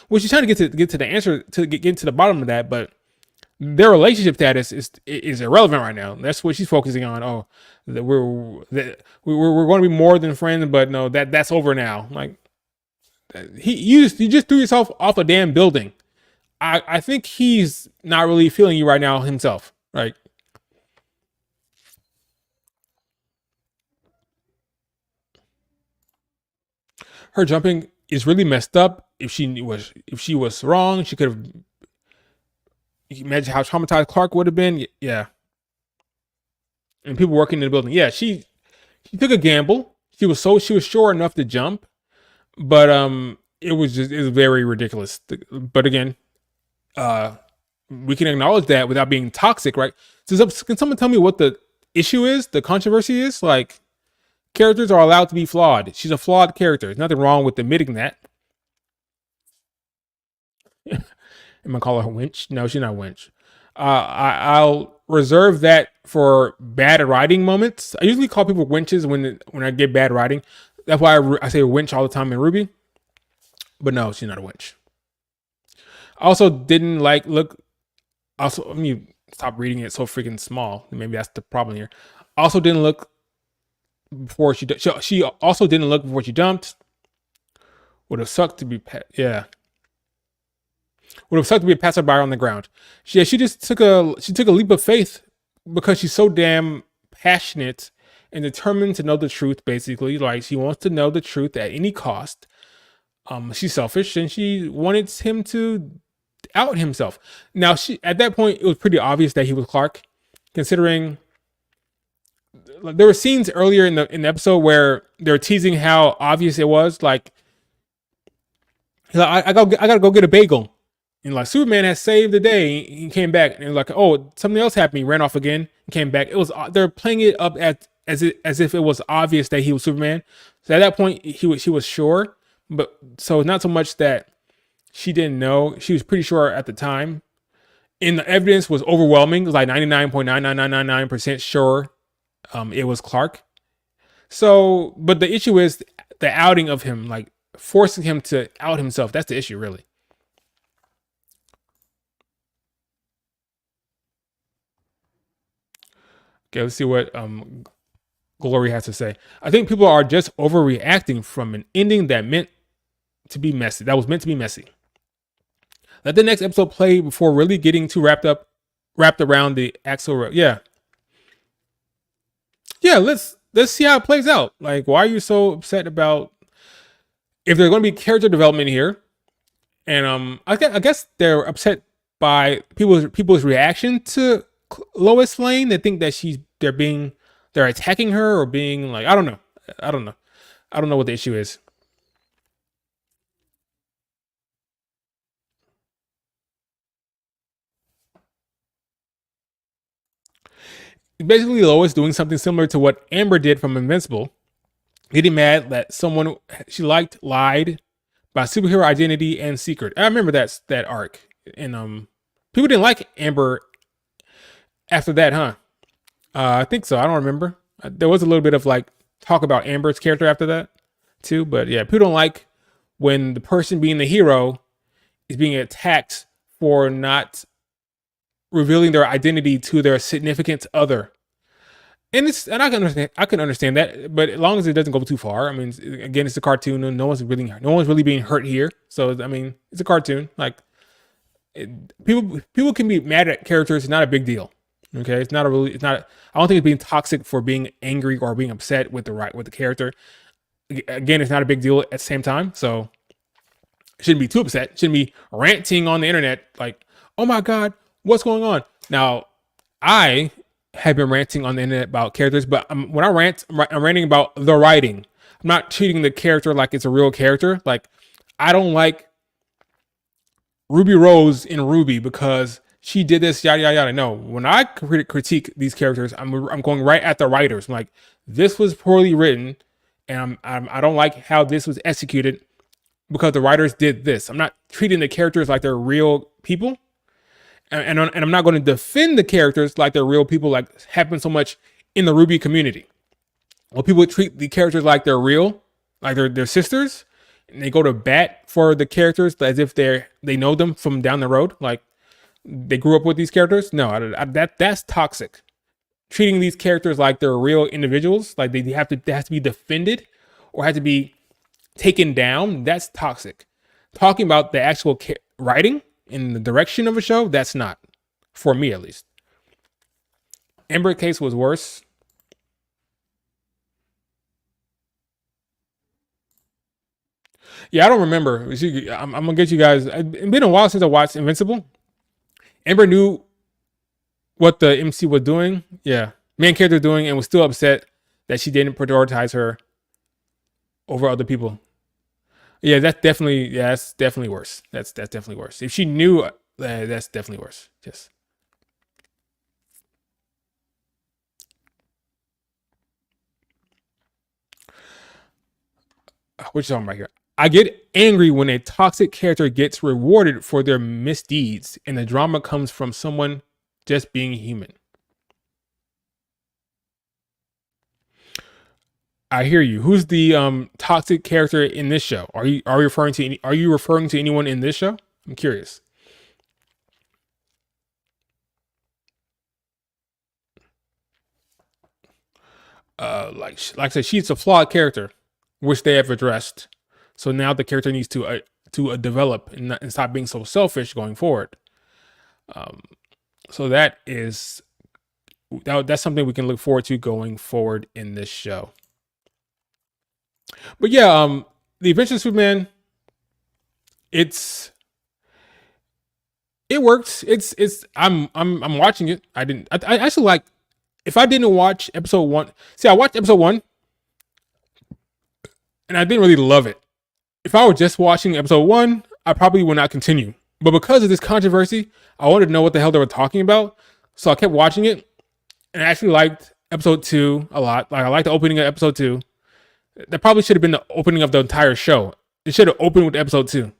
well, she's trying to get to the answer to get to the bottom of that, but their relationship status is irrelevant right now. That's what she's focusing on. Oh, that we're going to be more than friends, but no, that's over now. Like, you just threw yourself off a damn building. I think he's not really feeling you right now himself, right? Her jumping is really messed up. If she was wrong, she could have. You can imagine how traumatized Clark would have been. Yeah, and people working in the building. Yeah, she took a gamble. She was sure enough to jump, but it was very ridiculous. But again, uh, we can acknowledge that without being toxic, right? So can someone tell me what the issue is? The controversy is like characters are allowed to be flawed. She's a flawed character. There's nothing wrong with admitting that. Am I call her a winch? No, she's not a winch. I'll reserve that for bad writing moments. I usually call people winches when I get bad writing. That's why I say winch all the time in Ruby. But no, she's not a winch. I also didn't like look. Also, let me stop reading it so freaking small. Maybe that's the problem here. Also didn't look before she also didn't look before she jumped. Would have sucked to be yeah. Would have sucked to be a passerby on the ground. She just took a leap of faith because she's so damn passionate and determined to know the truth. Basically, like she wants to know the truth at any cost. She's selfish and she wanted him to out himself. Now, at that point it was pretty obvious that he was Clark, considering there were scenes earlier in the episode where they were teasing how obvious it was. Like, I gotta go get a bagel. And like Superman has saved the day. He came back and was like, oh, something else happened. He ran off again and came back. It was they're playing it up as if it was obvious that he was Superman. So at that point, she was sure, but so it's not so much that she didn't know; she was pretty sure at the time. And the evidence was overwhelming. It was like 99.99999% sure it was Clark. So, but the issue is the outing of him, like forcing him to out himself. That's the issue, really. Okay, let's see what Glory has to say. I think people are just overreacting from an ending that meant to be messy. That was meant to be messy. Let the next episode play before really getting too wrapped around the Axel. Yeah, yeah. Let's see how it plays out. Like, why are you so upset about if there's going to be character development here? And I guess they're upset by people's reaction to Lois Lane. They think that they're attacking her or being like, I don't know. I don't know. I don't know what the issue is. Basically, Lois doing something similar to what Amber did from Invincible, getting mad that someone she liked lied about superhero identity and secret. I remember that arc, and people didn't like Amber after that, huh? I think so. I don't remember. There was a little bit of like talk about Amber's character after that too, but yeah, people don't like when the person being the hero is being attacked for not revealing their identity to their significant other. And I can understand that, but as long as it doesn't go too far. I mean, again, it's a cartoon, and no one's really being hurt here. So I mean, it's a cartoon. Like people can be mad at characters. It's not a big deal. Okay, it's not. I don't think it's being toxic for being angry or being upset with the character. Again, it's not a big deal at the same time. So shouldn't be too upset. Shouldn't be ranting on the internet like, oh my god, what's going on? Now, I have been ranting on the internet about characters, but when I rant, I'm ranting about the writing. I'm not treating the character like it's a real character. Like, I don't like Ruby Rose in Ruby because she did this, yada yada yada. No, when I critique these characters, I'm going right at the writers. I'm like, this was poorly written, and I don't like how this was executed because the writers did this. I'm not treating the characters like they're real people, and I'm not going to defend the characters like they're real people, like happens so much in the Ruby community. Well, people treat the characters like they're real, like they're sisters, and they go to bat for the characters as if they know them from down the road, like they grew up with these characters. No, that's toxic. Treating these characters like they're real individuals, like they have to be defended or have to be taken down. That's toxic. Talking about the actual writing in the direction of a show, that's not, for me at least. Amber case was worse. Yeah, I don't remember. I'm gonna get you guys. It's been a while since I watched Invincible. Amber knew what the MC was doing. Yeah, main character doing, and was still upset that she didn't prioritize her over other people. Yeah, that's definitely worse. That's definitely worse. If she knew, that's definitely worse. Yes. What you talking about here? I get angry when a toxic character gets rewarded for their misdeeds, and the drama comes from someone just being human. I hear you. Who's the toxic character in this show? Are you referring to anyone in this show? I'm curious. Like I said, she's a flawed character, which they have addressed. So now the character needs to develop and stop being so selfish going forward. Um, so that's something we can look forward to going forward in this show. But yeah, the Adventure of Superman, it's it works. I'm watching it. I actually like, if I didn't watch episode one. See, I watched episode one and I didn't really love it. If I were just watching episode one, I probably would not continue. But because of this controversy, I wanted to know what the hell they were talking about. So I kept watching it, and I actually liked episode 2 a lot. Like I like the opening of episode 2. That probably should have been the opening of the entire show. It should have opened with episode 2.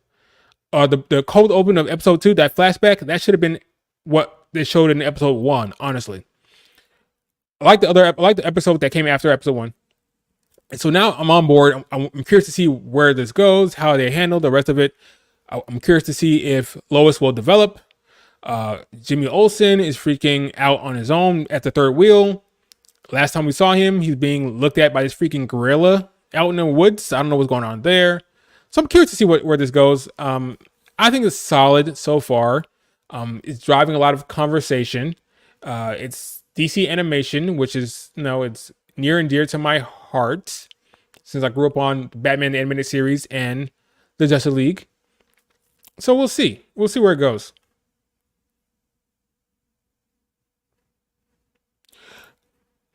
The cold open of episode 2, that flashback, that should have been what they showed in episode 1. Honestly, I like the episode that came after episode 1. And so now I'm on board. I'm curious to see where this goes, how they handle the rest of it. I'm curious to see if Lois will develop. Jimmy Olsen is freaking out on his own at the third wheel. Last time we saw him, he's being looked at by this freaking gorilla out in the woods. I don't know what's going on there. So I'm curious to see where this goes. I think it's solid so far. It's driving a lot of conversation. It's DC animation, which is, it's near and dear to my heart since I grew up on Batman the Animated Series and the Justice League. So we'll see. We'll see where it goes.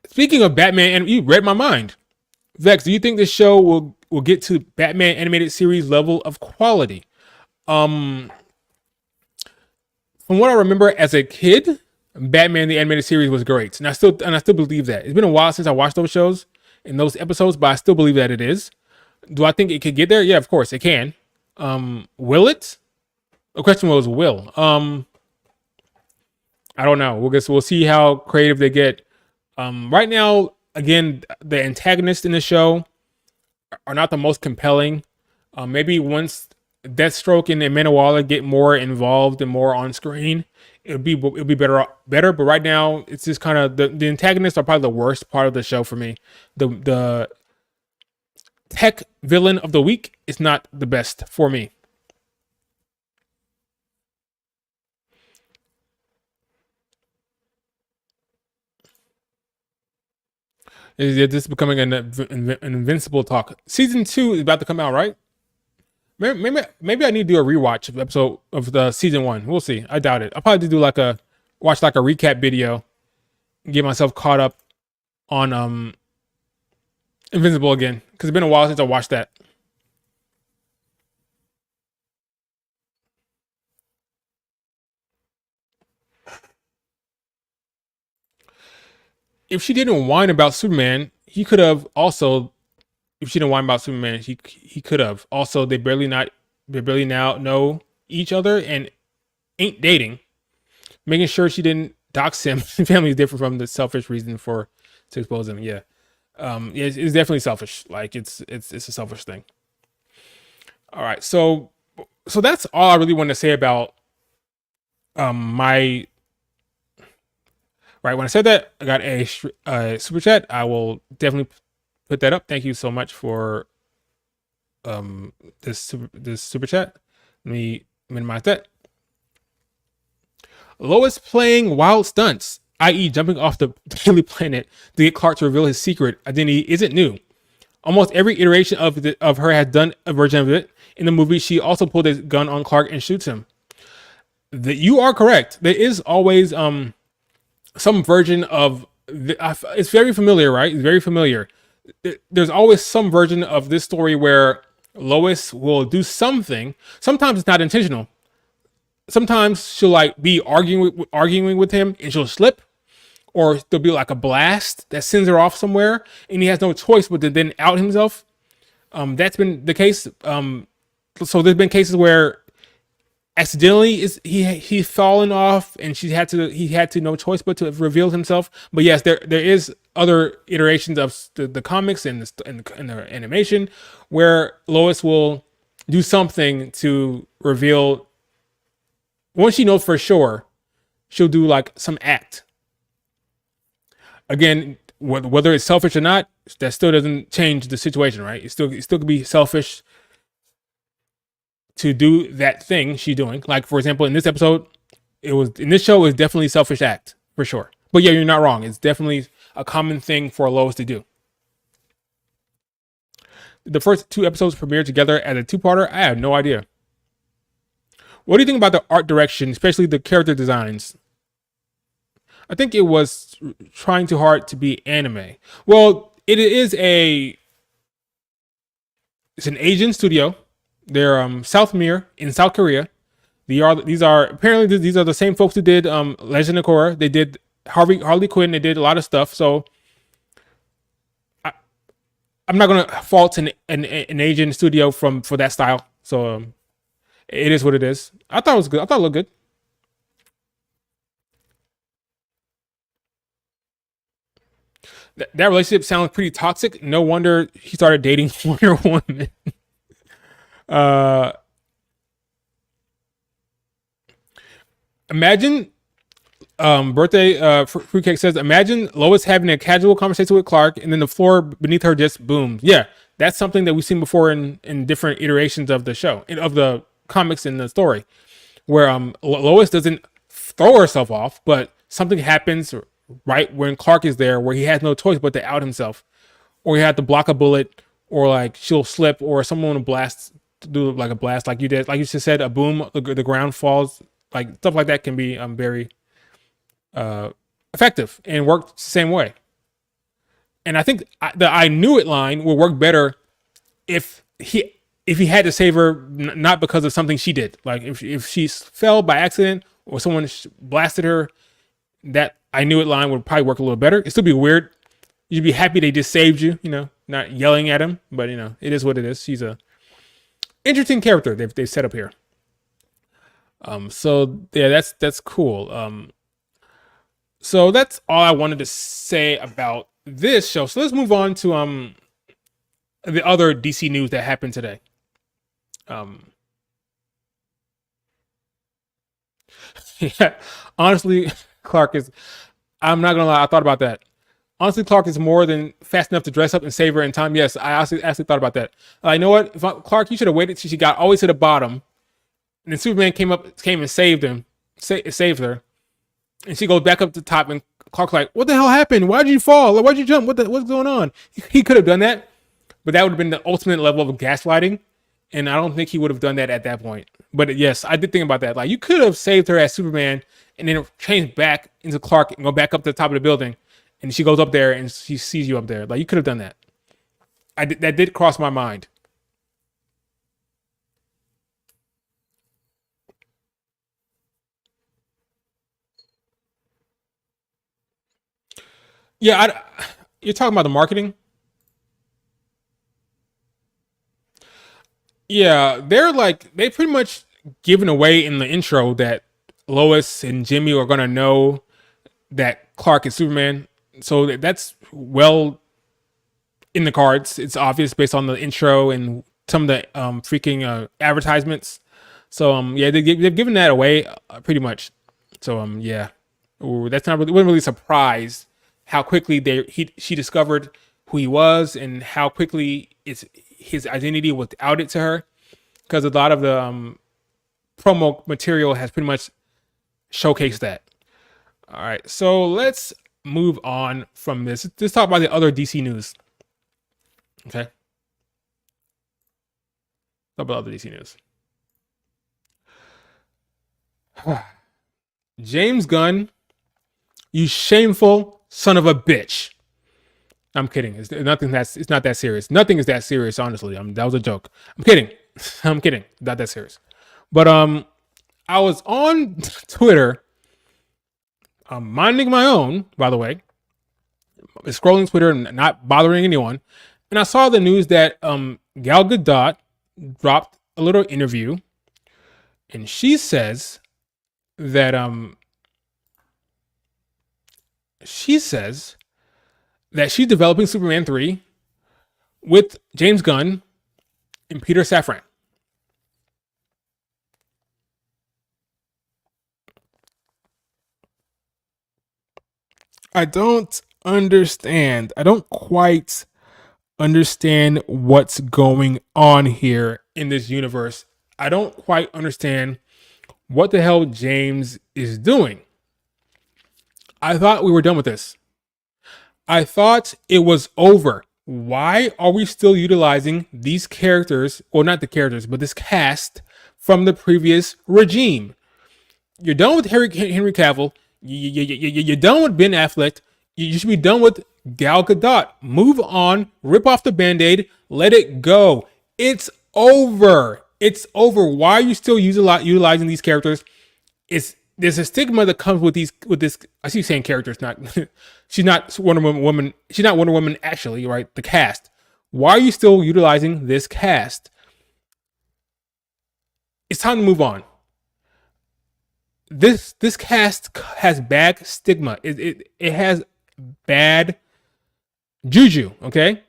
Speaking of Batman, and you read my mind. Vex, do you think this show will get to Batman Animated Series level of quality? From what I remember as a kid, Batman the Animated Series was great, and I still believe that. It's been a while since I watched those shows and those episodes, but I still believe that it is. Do I think it could get there? Yeah, of course it can. Will it? The question was will. I don't know. We'll see how creative they get. Right now, again, the antagonists in the show are not the most compelling. Maybe once Deathstroke and Amanda Waller get more involved and more on screen, it'll be better. But right now, it's just kind of the antagonists are probably the worst part of the show for me. The tech villain of the week is not the best for me. This is becoming an invincible talk. Season 2 is about to come out, right? Maybe I need to do a rewatch of episode of the season 1. We'll see. I doubt it. I'll probably do watch a recap video, and get myself caught up on Invincible again, because it's been a while since I watched that. If she didn't whine about Superman, he could have also. If she didn't whine about Superman, he could have also. They barely now know each other and ain't dating. Making sure she didn't dox him. Family is different from the selfish reason to expose him. Yeah, it's definitely selfish. Like it's a selfish thing. All right, so that's all I really want to say about my. Right, when I said that, I got a super chat. I will definitely put that up. Thank you so much for this super chat. Let me minimize that. Lois playing wild stunts, i.e., jumping off the Daily Planet to get Clark to reveal his secret identity, isn't new. Almost every iteration of her has done a version of it. In the movie, she also pulled a gun on Clark and shoots him. You are correct. There is always some version of it's very familiar, right? It's very familiar. There's always some version of this story where Lois will do something. Sometimes it's not intentional. Sometimes she'll be arguing with him and she'll slip, or there'll be a blast that sends her off somewhere and he has no choice but to then out himself. That's been the case. So there's been cases where accidentally he's fallen off and he had to no choice but to reveal himself. But yes, there is other iterations of the comics and the animation where Lois will do something to reveal. Once she knows for sure, she'll do some act. Again, whether it's selfish or not, that still doesn't change the situation, right? It still could be selfish to do that thing she's doing. Like, for example, in this episode, in this show, it's definitely a selfish act, for sure. But yeah, you're not wrong. It's definitely a common thing for Lois to do. The first 2 episodes premiered together as a 2-parter. I have no idea. What do you think about the art direction, especially the character designs? I think it was trying too hard to be anime. Well, it's an Asian studio. They're South Mir in South Korea. These are the same folks who did Legend of Korra. They did Harley Quinn. They did a lot of stuff. So I'm not gonna fault an Asian studio for that style. So it is what it is. I thought it was good. I thought it looked good. That relationship sounds pretty toxic. No wonder he started dating Wonder Woman. Uh, Imagine birthday fruitcake says, imagine Lois having a casual conversation with Clark, and then the floor beneath her just booms. Yeah, that's something that we've seen before in different iterations of the show, of the comics in the story, where Lois doesn't throw herself off, but something happens right when Clark is there, where he has no choice but to out himself, or he had to block a bullet, or like she'll slip, or someone will blast, do like a blast, like you did, like you just said, a boom, the ground falls, like stuff like that can be very effective and worked the same way. And I think the "I knew it" line will work better if he had to save her, not because of something she did. Like if she fell by accident or someone blasted her, that "I knew it" line would probably work a little better. It'd still be weird. You'd be happy they just saved you, not yelling at him. But it is what it is. She's a interesting character they've set up here. So yeah, that's cool. So that's all I wanted to say about this show. So let's move on to the other DC news that happened today. Um, yeah, honestly, Clark is. I'm not gonna lie. I thought about that. Honestly, Clark is more than fast enough to dress up and save her in time. Yes, I actually thought about that. You know what, Clark, you should have waited till she got always to the bottom, and then Superman came and saved her, and she goes back up to the top, and Clark's like, "What the hell happened? Why'd you fall? Why'd you jump? What's going on?" He could have done that, but that would have been the ultimate level of gaslighting, and I don't think he would have done that at that point. But yes, I did think about that. Like, you could have saved her as Superman, and then change back into Clark and go back up to the top of the building, and she goes up there and she sees you up there. Like, you could have done that. That did cross my mind. Yeah, you're talking about the marketing. Yeah, they pretty much given away in the intro that Lois and Jimmy are gonna know that Clark is Superman. So that's well in the cards. It's obvious based on the intro and some of the freaking advertisements. So yeah, they've given that away pretty much. So yeah, ooh, that's not really wasn't really surprised how quickly she discovered who he was, and how quickly his identity was outed to her, because a lot of the promo material has pretty much showcased that. All right, so let's move on from this. Let's talk about the other DC news. Okay, talk about other DC news. James Gunn, you shameful son of a bitch. I'm kidding. It's not that serious. Nothing is that serious, honestly. That was a joke. I'm kidding. I'm kidding. Not that serious. But I was on Twitter, minding my own, by the way, scrolling Twitter and not bothering anyone, and I saw the news that Gal Gadot dropped a little interview, and she says that she's developing Superman 3 with James Gunn and Peter Safran. I don't understand. I don't quite understand what's going on here in this universe. I don't quite understand what the hell James is doing. I thought we were done with this. I thought it was over. Why are we still utilizing these characters, or not the characters, but this cast from the previous regime? You're done with Henry Cavill. You're done with Ben Affleck. You should be done with Gal Gadot. Move on. Rip off the Band-Aid. Let it go. It's over. It's over. Why are you still utilizing these characters? There's a stigma that comes with this. I see you saying characters, not she's not Wonder Woman. She's not Wonder Woman actually, right? The cast. Why are you still utilizing this cast? It's time to move on. This cast has bad stigma. It has bad juju. Okay,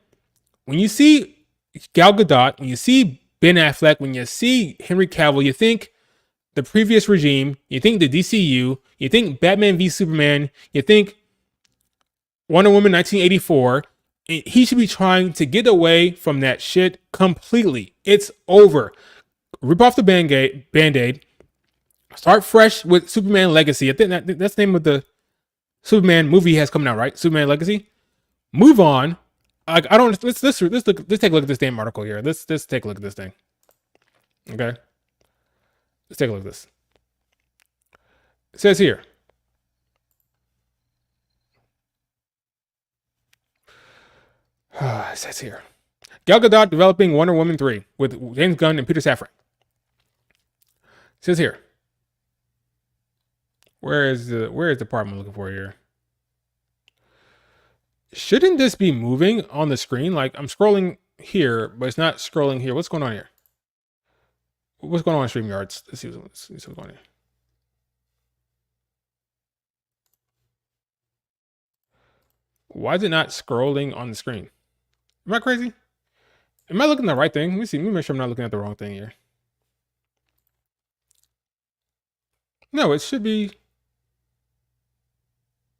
when you see Gal Gadot, when you see Ben Affleck, when you see Henry Cavill, you think the previous regime, you think the DCU, you think Batman v Superman, you think Wonder Woman 1984. He should be trying to get away from that shit completely. It's over. Rip off the band-aid. Start fresh with Superman Legacy. I think that's the name of the Superman movie has coming out, right? Superman Legacy. Move on. I don't. Let's take a look at this damn article here. Let's take a look at this thing. Okay. Let's take a look at this. It says here. It says here. Gal Gadot developing Wonder Woman 3 with James Gunn and Peter Safran. It says here. Where is the part I'm looking for here? Shouldn't this be moving on the screen? Like I'm scrolling here, but it's not scrolling here. What's going on here? What's going on in StreamYards? Let's see what's going on here. Why is it not scrolling on the screen? Am I crazy? Am I looking at the right thing? Let me see. Let me make sure I'm not looking at the wrong thing here. No, it should be.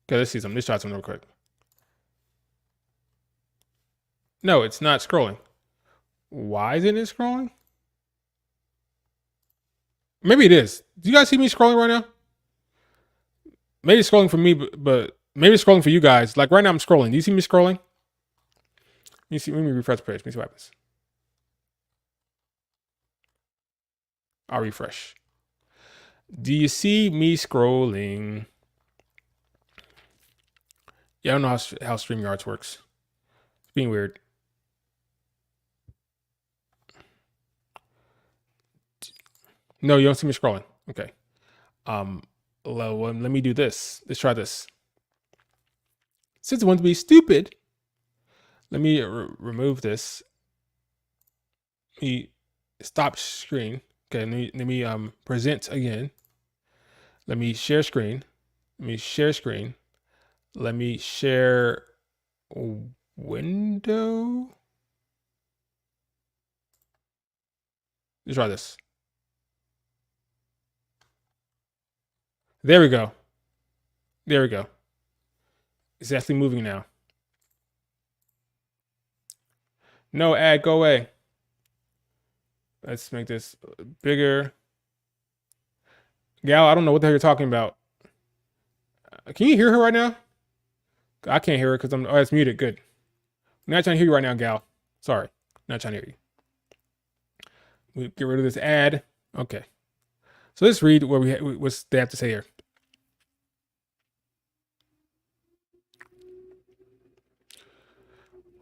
Okay, let's see something. Let's try something real quick. No, it's not scrolling. Why isn't it scrolling? Maybe it is. Do you guys see me scrolling right now? Maybe it's scrolling for me, but maybe it's scrolling for you guys. Like right now, I'm scrolling. Do you see me scrolling? Let me refresh the page. Let me see what happens. I'll refresh. Do you see me scrolling? Yeah, I don't know how StreamYards works. It's being weird. No, you don't see me scrolling. Okay. Let me do this. Let's try this. Since it wants to be stupid, let me remove this. Let me stop screen. Okay, let me present again. Let me share screen. Let me share screen. Let me share window. Let's try this. There we go. There we go. It's actually moving now. No ad, go away. Let's make this bigger. Gal, I don't know what the hell you're talking about. Can you hear her right now? I can't hear her because it's muted. Good. I'm not trying to hear you right now, Gal. Sorry. Not trying to hear you. We get rid of this ad. Okay. So let's read what they have to say here.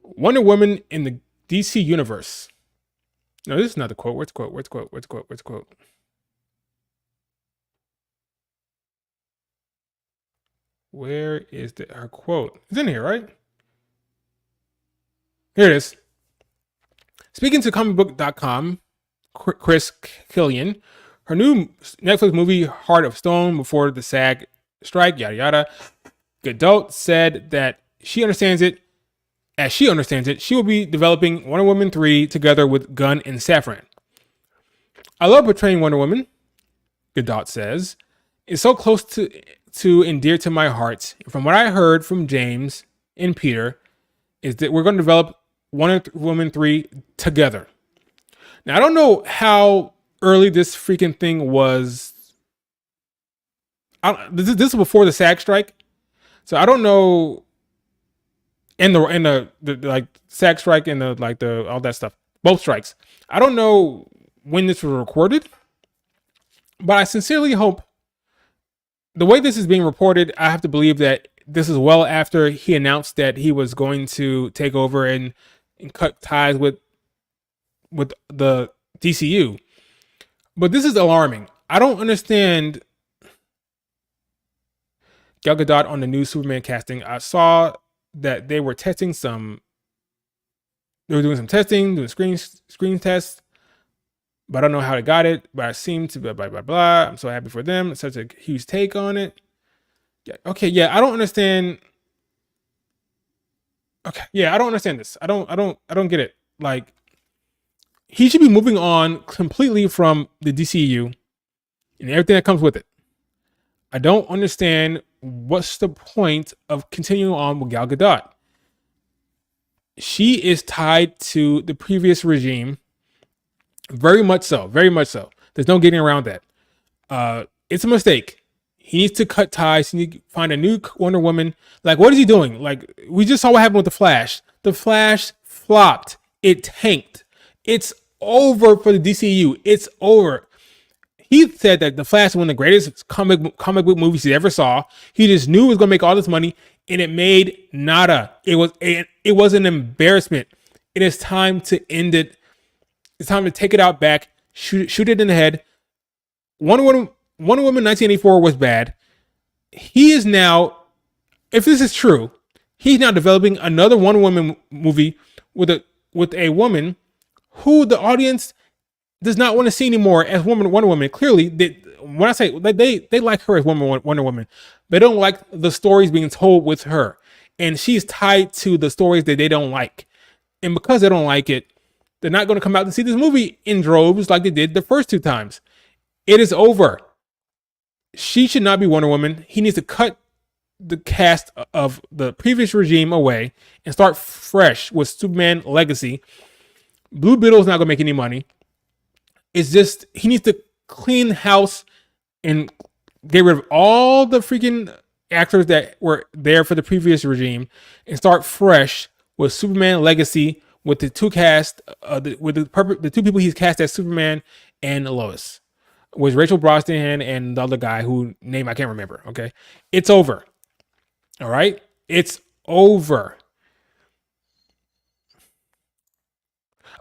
Wonder Woman in the DC universe. No, this is not the quote. Where's the quote? Where's the quote? Where's the quote? Where's the quote? Where is her quote? It's in here, right? Here it is. Speaking to comicbook.com, Chris Killian, her new Netflix movie, Heart of Stone, before the SAG strike, yada yada. Gadot said that she understands it. As she understands it, she will be developing Wonder Woman 3 together with Gunn and Safran. I love portraying Wonder Woman, Gadot says. It's so close to and dear to my heart. From what I heard from James and Peter, is that we're going to develop Wonder Woman 3 together. Now, I don't know how early this freaking thing was. This is before the SAG strike. So I don't know. And the like SAG strike and the all that stuff, both strikes. I don't know when this was recorded, but I sincerely hope the way this is being reported, I have to believe that this is well after he announced that he was going to take over and cut ties with the DCU. But this is alarming. I don't understand Gal Gadot on the new Superman casting. I saw that they were testing some They were doing some testing, doing screen tests, but I don't know how they got it. But I seem to blah blah blah blah. I'm so happy for them. It's such a huge take on it. Yeah. Okay. Yeah. I don't understand. Okay. Yeah. I don't understand this. I don't get it. Like, he should be moving on completely from the DCU and everything that comes with it. I don't understand what's the point of continuing on with Gal Gadot. She is tied to the previous regime, very much so, very much so. There's no getting around that. It's a mistake. He needs to cut ties. He needs to find a new Wonder Woman. Like, what is he doing? Like, we just saw what happened with the Flash. The Flash flopped. It tanked. It's over for the DCU. It's over. He said that the Flash was one of the greatest comic book movies he ever saw. He just knew it was gonna make all this money, and it made nada. It was an embarrassment. It is time to end it. It's time to take it out back. Shoot it in the head. Wonder Woman 1984 was bad. He is now, if this is true, he's now developing another Wonder Woman movie with a woman who the audience does not want to see anymore as Wonder Woman. Clearly, when I say they like her as Wonder Woman, they don't like the stories being told with her, and she's tied to the stories that they don't like, and because they don't like it, they're not going to come out to see this movie in droves like they did the first two times. It is over. She should not be Wonder Woman. He needs to cut the cast of the previous regime away and start fresh with Superman Legacy. Blue Beetle's not going to make any money. It's just, he needs to clean house and get rid of all the freaking actors that were there for the previous regime and start fresh with Superman Legacy with the two cast, the two people he's cast as Superman and Lois, was Rachel Brosnahan and the other guy who name I can't remember. Okay, it's over. All right, it's over.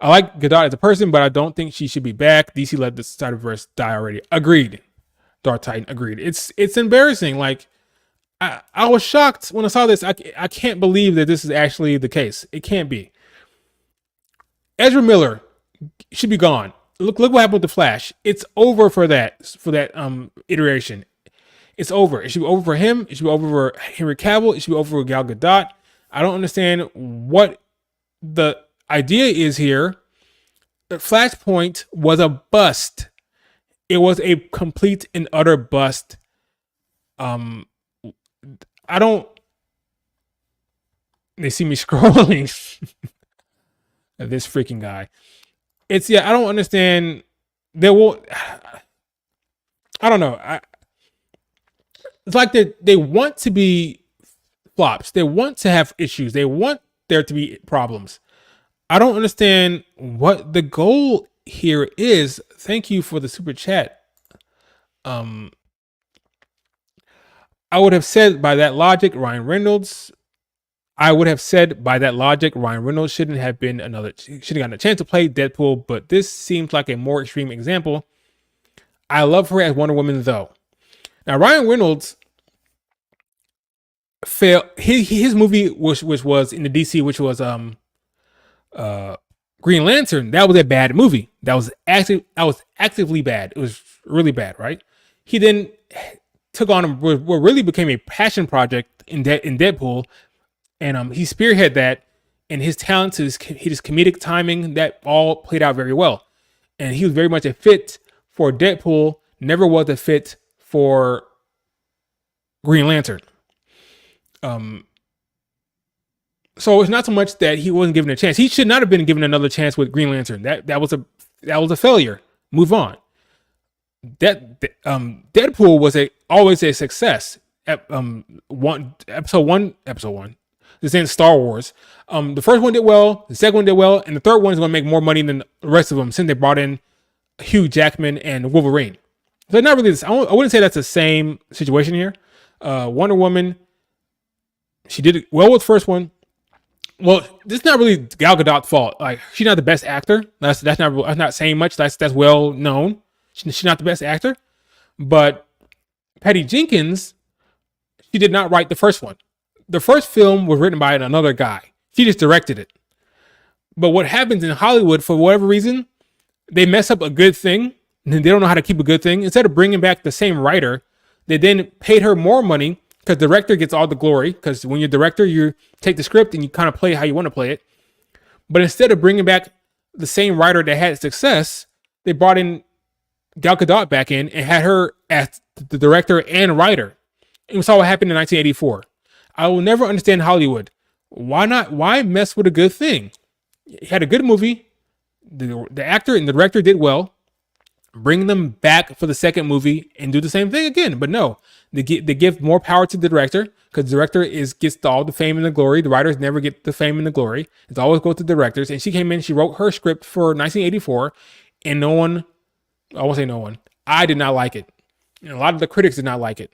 I like Gadot as a person, but I don't think she should be back. DC let the Cyberverse die already. Agreed. Dark Titan, agreed. It's embarrassing. Like, I was shocked when I saw this. I can't believe that this is actually the case. It can't be. Ezra Miller should be gone. Look what happened with the Flash. It's over for that iteration. It's over. It should be over for him. It should be over for Henry Cavill. It should be over for Gal Gadot. I don't understand what the idea is here. Flashpoint was a bust. It was a complete and utter bust. I don't. They see me scrolling at this freaking guy. It's I don't understand. There will. I don't know. It's like they want to be flops. They want to have issues. They want there to be problems. I don't understand what the goal here is. Thank you for the super chat. I would have said by that logic, Ryan Reynolds shouldn't have gotten a chance to play Deadpool, but this seems like a more extreme example. I love her as Wonder Woman though. Now Ryan Reynolds failed his movie, which was in the DC, which was Green Lantern. That was a bad movie. That was actively bad. It was really bad, right? He then took on what really became a passion project in Deadpool, and he spearheaded that. And his talents, his comedic timing, that all played out very well. And he was very much a fit for Deadpool. Never was a fit for Green Lantern. So it's not so much that he wasn't given a chance. He should not have been given another chance with Green Lantern. That was a failure. Move on. Deadpool was always a success. Episode one. This in Star Wars. The first one did well. The second one did well, and the third one is going to make more money than the rest of them since they brought in Hugh Jackman and Wolverine. So not really. I wouldn't say that's the same situation here. Wonder Woman, she did well with the first one. Well, this is not really Gal Gadot's fault. Like, she's not the best actor. That's not saying much. That's well known. She's not the best actor. But Patty Jenkins, she did not write the first one. The first film was written by another guy. She just directed it. But what happens in Hollywood, for whatever reason, they mess up a good thing and they don't know how to keep a good thing. Instead of bringing back the same writer, they then paid her more money because the director gets all the glory. Because when you're director, you take the script and you kind of play how you want to play it. But instead of bringing back the same writer that had success, they brought in Gal Gadot back in and had her as the director and writer. And we saw what happened in 1984. I will never understand Hollywood. Why not? Why mess with a good thing? You had a good movie. The actor and the director did well. Bring them back for the second movie and do the same thing again. But no, they give more power to the director because the director gets all the fame and the glory. The writers never get the fame and the glory. It's always go to the directors. And she came in, she wrote her script for 1984, and no one, I won't say no one, I did not like it. And a lot of the critics did not like it.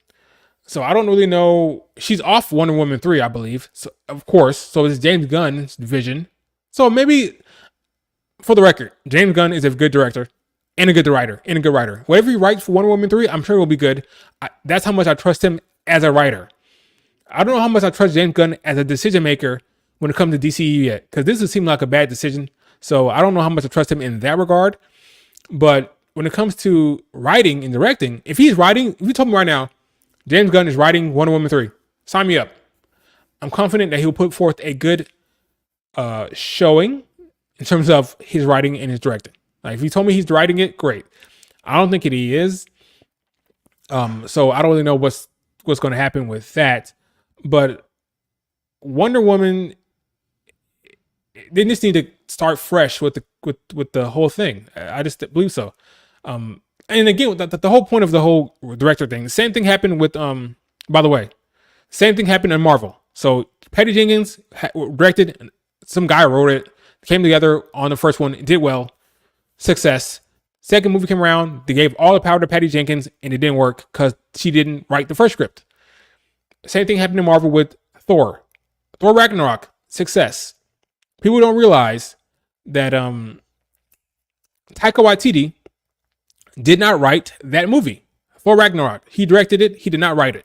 So I don't really know. She's off Wonder Woman 3, I believe. So, of course. So it's James Gunn's vision. So maybe, for the record, James Gunn is a good director and a good writer. Whatever he writes for Wonder Woman 3, I'm sure it will be good. That's how much I trust him as a writer. I don't know how much I trust James Gunn as a decision maker when it comes to DCU yet, because this would seem like a bad decision. So I don't know how much I trust him in that regard. But when it comes to writing and directing, if you told me right now, James Gunn is writing Wonder Woman 3, sign me up. I'm confident that he'll put forth a good showing in terms of his writing and his directing. Like if he told me he's writing it, great. I don't think he is. So I don't really know what's going to happen with that. But Wonder Woman, they just need to start fresh with the whole thing. I just believe so. And again, the whole point of the whole director thing, the same thing happened with, by the way, same thing happened in Marvel. So Patty Jenkins directed, some guy wrote it, came together on the first one, it did well, success. Second movie came around, they gave all the power to Patty Jenkins, and it didn't work because she didn't write the first script. Same thing happened in Marvel with Thor. Thor Ragnarok, success. People don't realize that Taika Waititi did not write that movie. Thor Ragnarok. He directed it, he did not write it.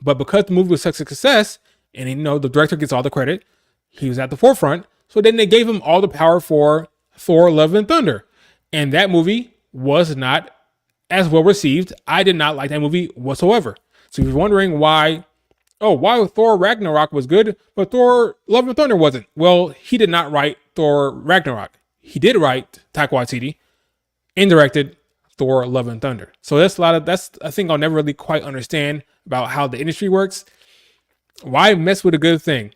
But because the movie was such a success, and the director gets all the credit, he was at the forefront. So then they gave him all the power for Thor Love and Thunder. And that movie was not as well received. I did not like that movie whatsoever. So if you're wondering why Thor Ragnarok was good, but Thor Love and Thunder wasn't. Well, he did not write Thor Ragnarok. He did write Taika Waititi and directed Thor Love and Thunder. So that's a thing I'll never really quite understand about how the industry works. Why mess with a good thing?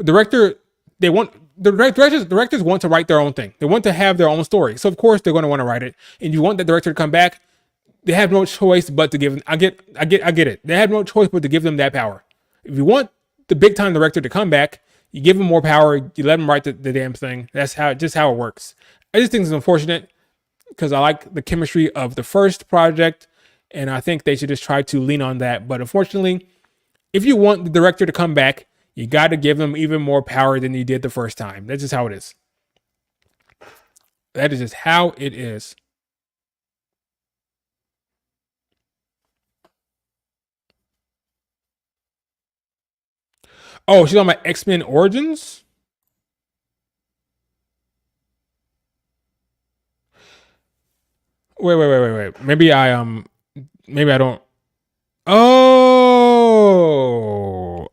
Directors want to write their own thing. They want to have their own story. So of course they're going to want to write it. And you want the director to come back, they have no choice but to give them. I get it. They have no choice but to give them that power. If you want the big time director to come back, you give them more power. You let them write the damn thing. That's how it works. I just think it's unfortunate because I like the chemistry of the first project, and I think they should just try to lean on that. But unfortunately, if you want the director to come back, you got to give them even more power than you did the first time. That's just how it is. That is just how it is. Oh, she's on my X-Men Origins? Wait. Maybe I don't.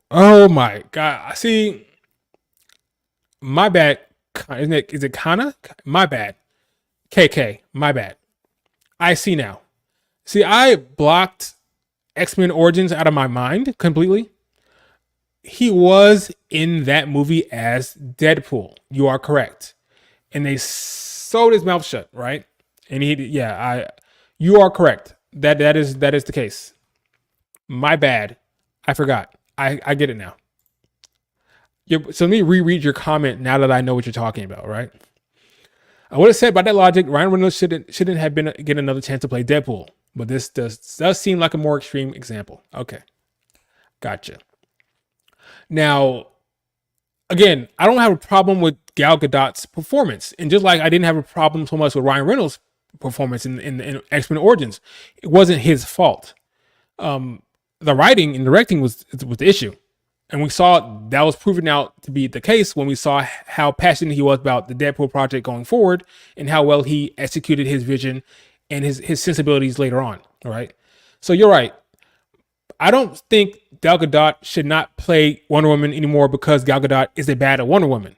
Oh my God. See, my bad. Isn't it? Is it Kana? My bad. KK. My bad. I see now. See, I blocked X-Men Origins out of my mind completely. He was in that movie as Deadpool. You are correct. And they sewed his mouth shut, right? And you are correct. That is the case. My bad. I forgot. I get it now. So let me reread your comment now that I know what you're talking about, right? I would have said by that logic, Ryan Reynolds shouldn't have been get another chance to play Deadpool. But this does seem like a more extreme example. Okay. Gotcha. Now, again, I don't have a problem with Gal Gadot's performance. And just like I didn't have a problem so much with Ryan Reynolds' performance in X-Men Origins, it wasn't his fault. The writing and directing was the issue. And we saw that was proven out to be the case when we saw how passionate he was about the Deadpool project going forward and how well he executed his vision and his sensibilities later on. All right. So you're right. I don't think Gal Gadot should not play Wonder Woman anymore because Gal Gadot is a bad Wonder Woman.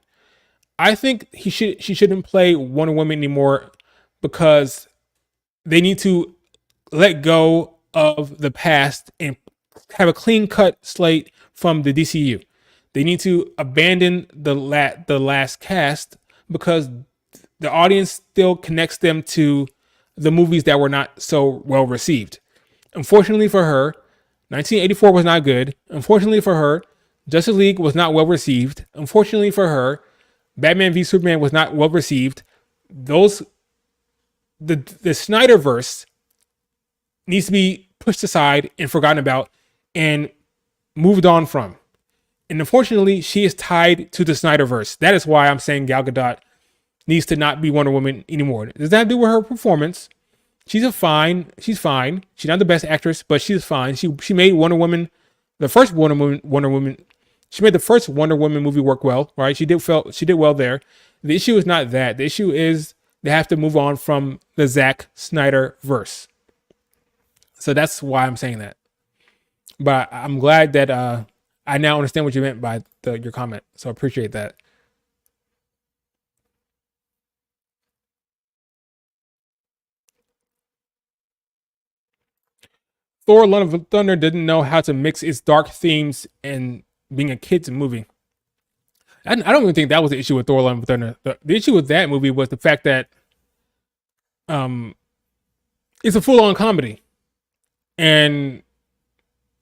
I think she shouldn't play Wonder Woman anymore because they need to let go of the past and have a clean cut slate from the DCU. They need to abandon the last cast because the audience still connects them to the movies that were not so well received. Unfortunately for her, 1984 was not good. Unfortunately for her, Justice League was not well received. Unfortunately for her, Batman v Superman was not well received. Those the Snyderverse needs to be pushed aside and forgotten about and moved on from. And unfortunately, she is tied to the Snyderverse. That is why I'm saying Gal Gadot needs to not be Wonder Woman anymore. Does that have to do with her performance? She's fine. She's not the best actress, but she's fine. She made Wonder Woman, the first Wonder Woman. She made the first Wonder Woman movie work well, right? She did well there. The issue is not that. The issue is they have to move on from the Zack Snyder verse. So that's why I'm saying that. But I'm glad that I now understand what you meant by your comment. So I appreciate that. Thor: Love and Thunder didn't know how to mix its dark themes and being a kids movie. I don't even think that was the issue with Thor: Love and Thunder. The issue with that movie was the fact that um, it's a full-on comedy, and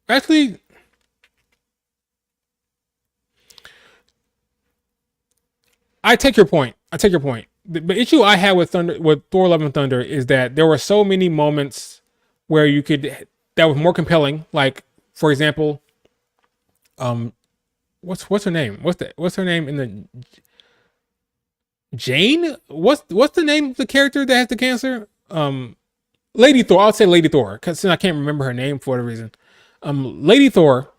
actually, I take your point. The issue I had with Thor: Love and Thunder is that there were so many moments where you could that was more compelling. Like, for example, um, what's her name? What's her name in the Jane? What's the name of the character that has the cancer? Lady Thor. I'll say Lady Thor because I can't remember her name for whatever reason. Lady Thor.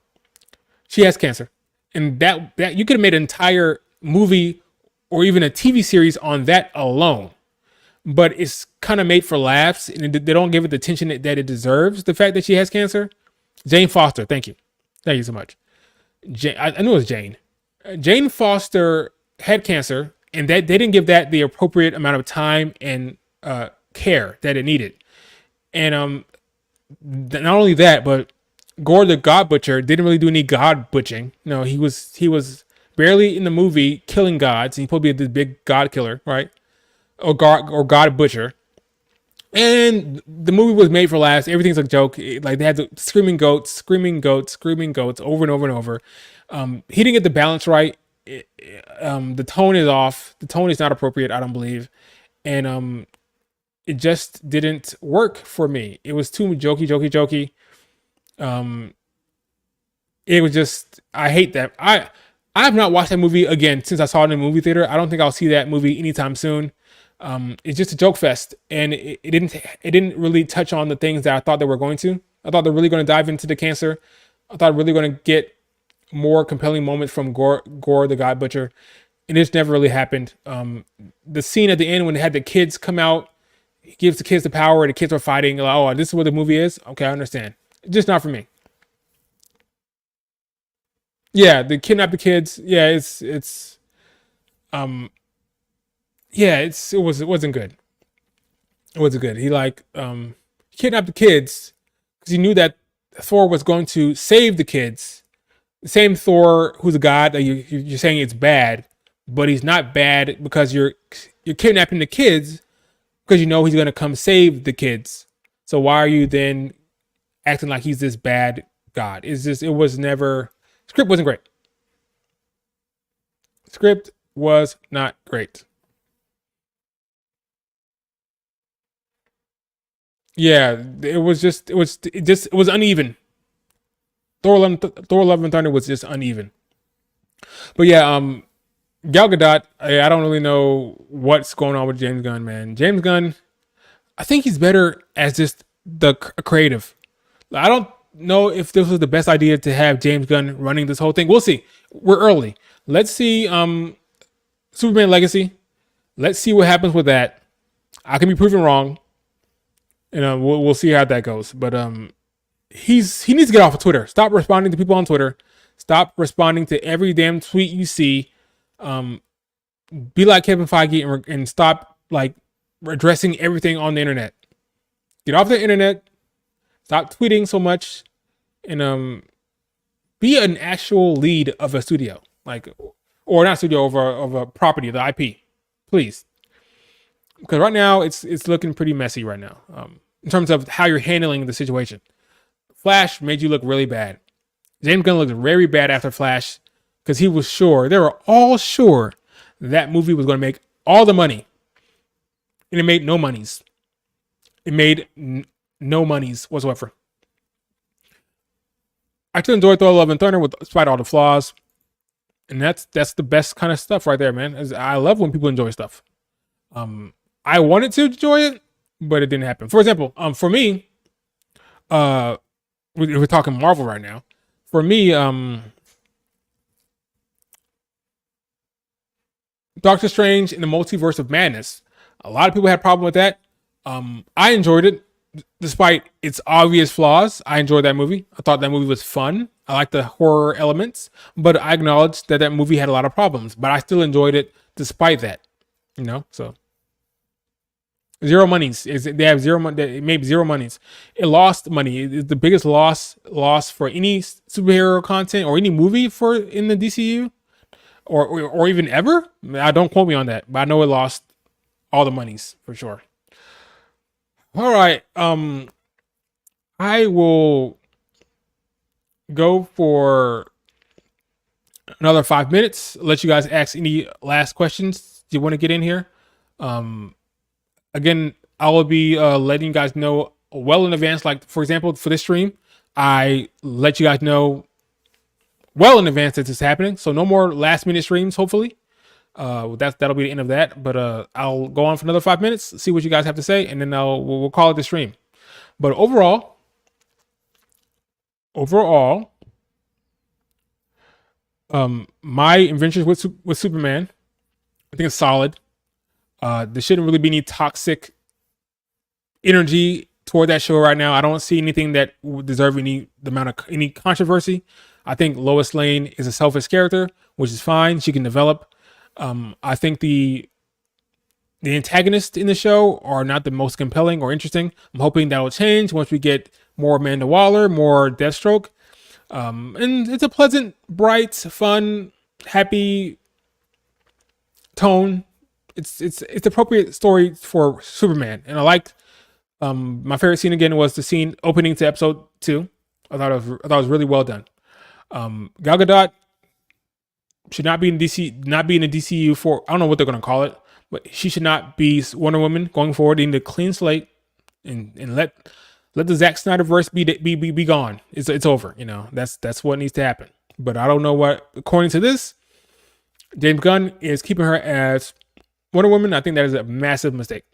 She has cancer, and that you could have made an entire movie or even a TV series on that alone. But it's kind of made for laughs, and they don't give it the attention that it deserves. The fact that she has cancer. Jane Foster. Thank you so much. I knew it was Jane. Jane Foster had cancer, and that they didn't give that the appropriate amount of time and care that it needed. And not only that, but Gore the God Butcher didn't really do any God butching. No, he was barely in the movie killing gods. He's supposed to be this big god killer, right? Or god butcher. And the movie was made for laughs. Everything's a joke. Like they had the screaming goats over and over and over. He didn't get the balance right. The tone is off. The tone is not appropriate, I don't believe. And it just didn't work for me. It was too jokey. It was just, I hate that. I have not watched that movie again since I saw it in the movie theater. I don't think I'll see that movie anytime soon. It's just a joke fest, and it didn't really touch on the things that I thought they were going to. I thought they're really going to dive into the cancer. I thought really going to get more compelling moments from Gore the God Butcher, and it just never really happened. The scene at the end when they had the kids come out, he gives the kids the power, and the kids are fighting. Like, oh, this is what the movie is. Okay, I understand. Just not for me. Yeah, they kidnap the kids. Yeah, um it wasn't good. It wasn't good. He kidnapped the kids because he knew that Thor was going to save the kids. The same Thor who's a god that you're saying it's bad, but he's not bad because you're kidnapping the kids because you know he's gonna come save the kids. So why are you then acting like he's this bad god? It was never script wasn't great. Script was not great. Yeah, it was uneven. Thor: Love and Thunder was just uneven. But yeah, Gal Gadot, I don't really know what's going on with James Gunn, man. James Gunn, I think he's better as just the creative. I don't know if this was the best idea to have James Gunn running this whole thing. We'll see. We're early. Let's see Superman Legacy. Let's see what happens with that. I can be proven wrong. We'll see how that goes. But he needs to get off of Twitter. Stop responding to people on Twitter. Stop responding to every damn tweet you see. Be like Kevin Feige and stop like addressing everything on the internet. Get off the internet. Stop tweeting so much, and be an actual lead of a studio, or not studio, of a property, the IP, please. Because right now it's looking pretty messy right now, in terms of how you're handling the situation. Flash made you look really bad. James Gunn looked very bad after Flash because he was sure, they were all sure that movie was going to make all the money, and it made no monies. It made no monies whatsoever. I still enjoy Thor: Love and Thunder despite all the flaws, and that's the best kind of stuff right there, man. I love when people enjoy stuff. I wanted to enjoy it, but it didn't happen. For example, for me, we're talking Marvel right now. For me, Doctor Strange in the Multiverse of Madness. A lot of people had a problem with that. I enjoyed it. Despite its obvious flaws, I enjoyed that movie. I thought that movie was fun. I liked the horror elements, but I acknowledged that movie had a lot of problems, but I still enjoyed it despite that. So zero monies. They have zero money. It made zero monies. It lost money. It's the biggest loss for any superhero content or any movie in the DCU, or even ever. I don't quote me on that, but I know it lost all the monies for sure. All right. I will go for another 5 minutes. Let you guys ask any last questions you want to get in here. Again, I will be letting you guys know well in advance. Like, for example, for this stream, I let you guys know well in advance that this is happening. So no more last minute streams, hopefully. That'll be the end of that. But I'll go on for another 5 minutes, see what you guys have to say, and then we'll call it the stream. But overall, my adventures with Superman, I think it's solid. There shouldn't really be any toxic energy toward that show right now. I don't see anything that would deserve any controversy. I think Lois Lane is a selfish character, which is fine. She can develop. I think the antagonists in the show are not the most compelling or interesting. I'm hoping that will change once we get more Amanda Waller, more Deathstroke. And it's a pleasant, bright, fun, happy tone. It's appropriate story for Superman. And I liked, my favorite scene again was the scene opening to episode 2. I thought it was really well done. Gal Gadot should not be in DC, not be in the DCU for, I don't know what they're going to call it, but she should not be Wonder Woman going forward. They need a clean slate and let the Zack Snyder verse be gone. It's over. That's what needs to happen. But I don't know what, according to this, James Gunn is keeping her as Wonder Woman. I think that is a massive mistake.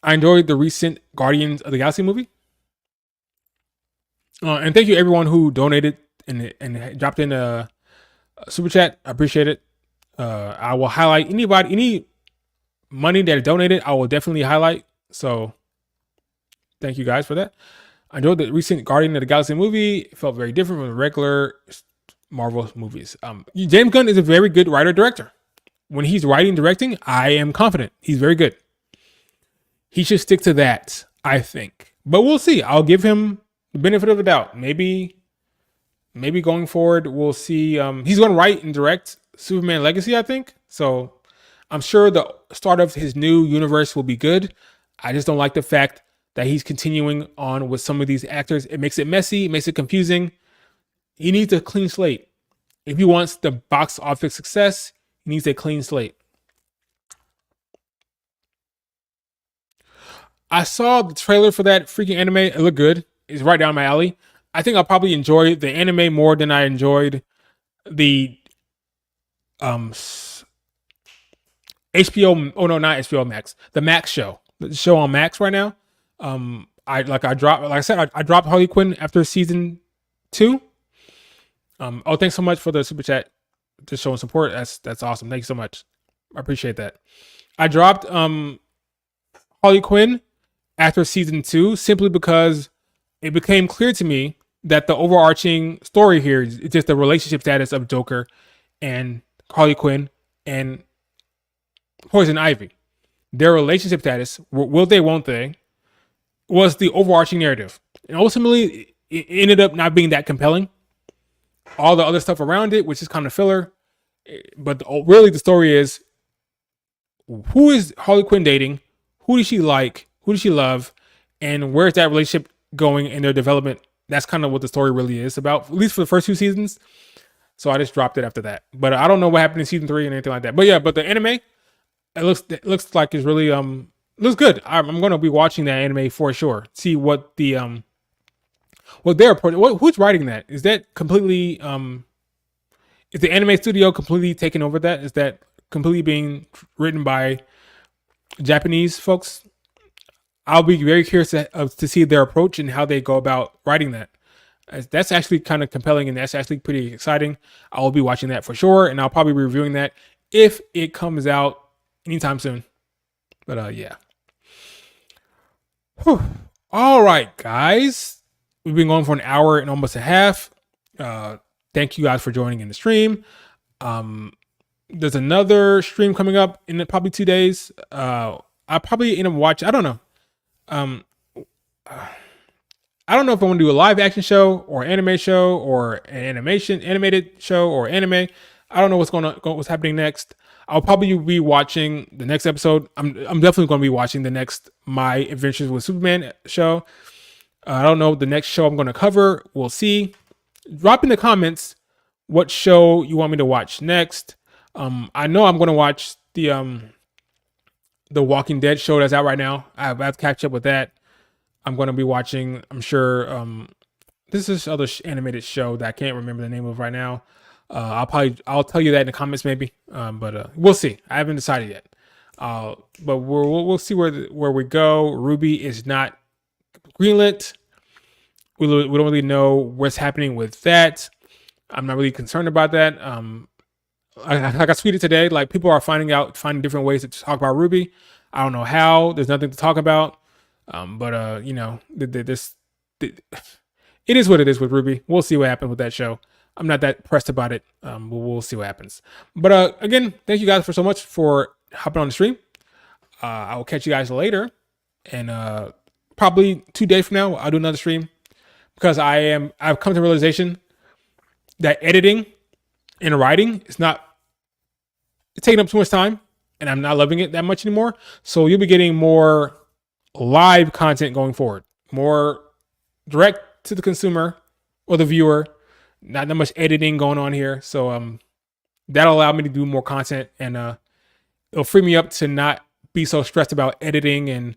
I enjoyed the recent Guardians of the Galaxy movie. And thank you everyone who donated and dropped in a super chat. I appreciate it. I will highlight any money that is donated. I will definitely highlight. So thank you guys for that. I enjoyed the recent Guardian of the Galaxy movie. It felt very different from the regular Marvel movies. James Gunn is a very good writer director. When he's writing, directing, I am confident he's very good. He should stick to that, I think. But we'll see. I'll give him the benefit of the doubt. Maybe going forward, we'll see. He's going to write and direct Superman Legacy, I think. So I'm sure the start of his new universe will be good. I just don't like the fact that he's continuing on with some of these actors. It makes it messy. It makes it confusing. He needs a clean slate. If he wants the box office success, he needs a clean slate. I saw the trailer for that freaking anime. It looked good. It's right down my alley. I think I'll probably enjoy the anime more than I enjoyed the HBO. Oh no, not HBO Max. The Max show. The show on Max right now. I dropped Harley Quinn after season 2. Thanks so much for the super chat, just showing support. That's awesome. Thank you so much. I appreciate that. I dropped Harley Quinn after season 2 simply because it became clear to me that the overarching story here is just the relationship status of Joker and Harley Quinn and Poison Ivy. Their relationship status, will they, won't they, was the overarching narrative. And ultimately, it ended up not being that compelling. All the other stuff around it, which is kind of filler. But really, the story is, who is Harley Quinn dating? Who does she like? Who does she love? And where's that relationship going in their development? That's kind of what the story really is about, at least for the first 2 seasons. So I just dropped it after that. But I don't know what happened in season 3 and anything like that. But yeah, but the anime, it looks like it's really looks good. I'm going to be watching that anime for sure. See what the what their approach. Who's writing that? Is that completely is the anime studio completely taking over that? Is that completely being written by Japanese folks? I'll be very curious to see their approach and how they go about writing that. That's actually kind of compelling, and that's actually pretty exciting. I'll be watching that for sure, and I'll probably be reviewing that if it comes out anytime soon. But yeah. Whew. All right, guys. We've been going for an hour and almost a half. Thank you guys for joining in the stream. There's another stream coming up in probably 2 days. I'll probably end up watching. I don't know. I don't know if I want to do a live action show or anime show or an animated show or anime. I don't know what's happening next. I'll probably be watching the next episode. I'm definitely going to be watching the next My Adventures with Superman show. I don't know the next show I'm going to cover. We'll see. Drop in the comments what show you want me to watch next. I know I'm going to watch the Walking Dead show that's out right now. I have to catch up with that. I'm going to be watching, I'm sure, this is other animated show that I can't remember the name of right now. I'll tell you that in the comments maybe. But we'll see. I haven't decided yet. But we'll see where we go. Ruby is not greenlit. We don't really know what's happening with that. I'm not really concerned about that. Like I tweeted today, like people are finding different ways to talk about Ruby. I don't know how. There's nothing to talk about. But you know, it is what it is with Ruby. We'll see what happens with that show. I'm not that pressed about it. But we'll see what happens. But again, thank you guys so much for hopping on the stream. I will catch you guys later, and probably 2 days from now I'll do another stream because I've come to the realization that editing and writing is it's taking up too much time, and I'm not loving it that much anymore. So you'll be getting more live content going forward, more direct to the consumer or the viewer, not that much editing going on here. So that'll allow me to do more content, and it'll free me up to not be so stressed about editing and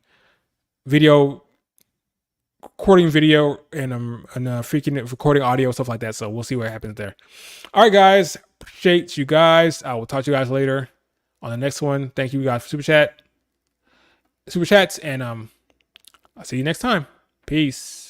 recording video and freaking recording audio, stuff like that. So we'll see what happens there. All right, guys, appreciate you guys. I will talk to you guys later on the next one. Thank you guys for super chats, and I'll see you next time. Peace.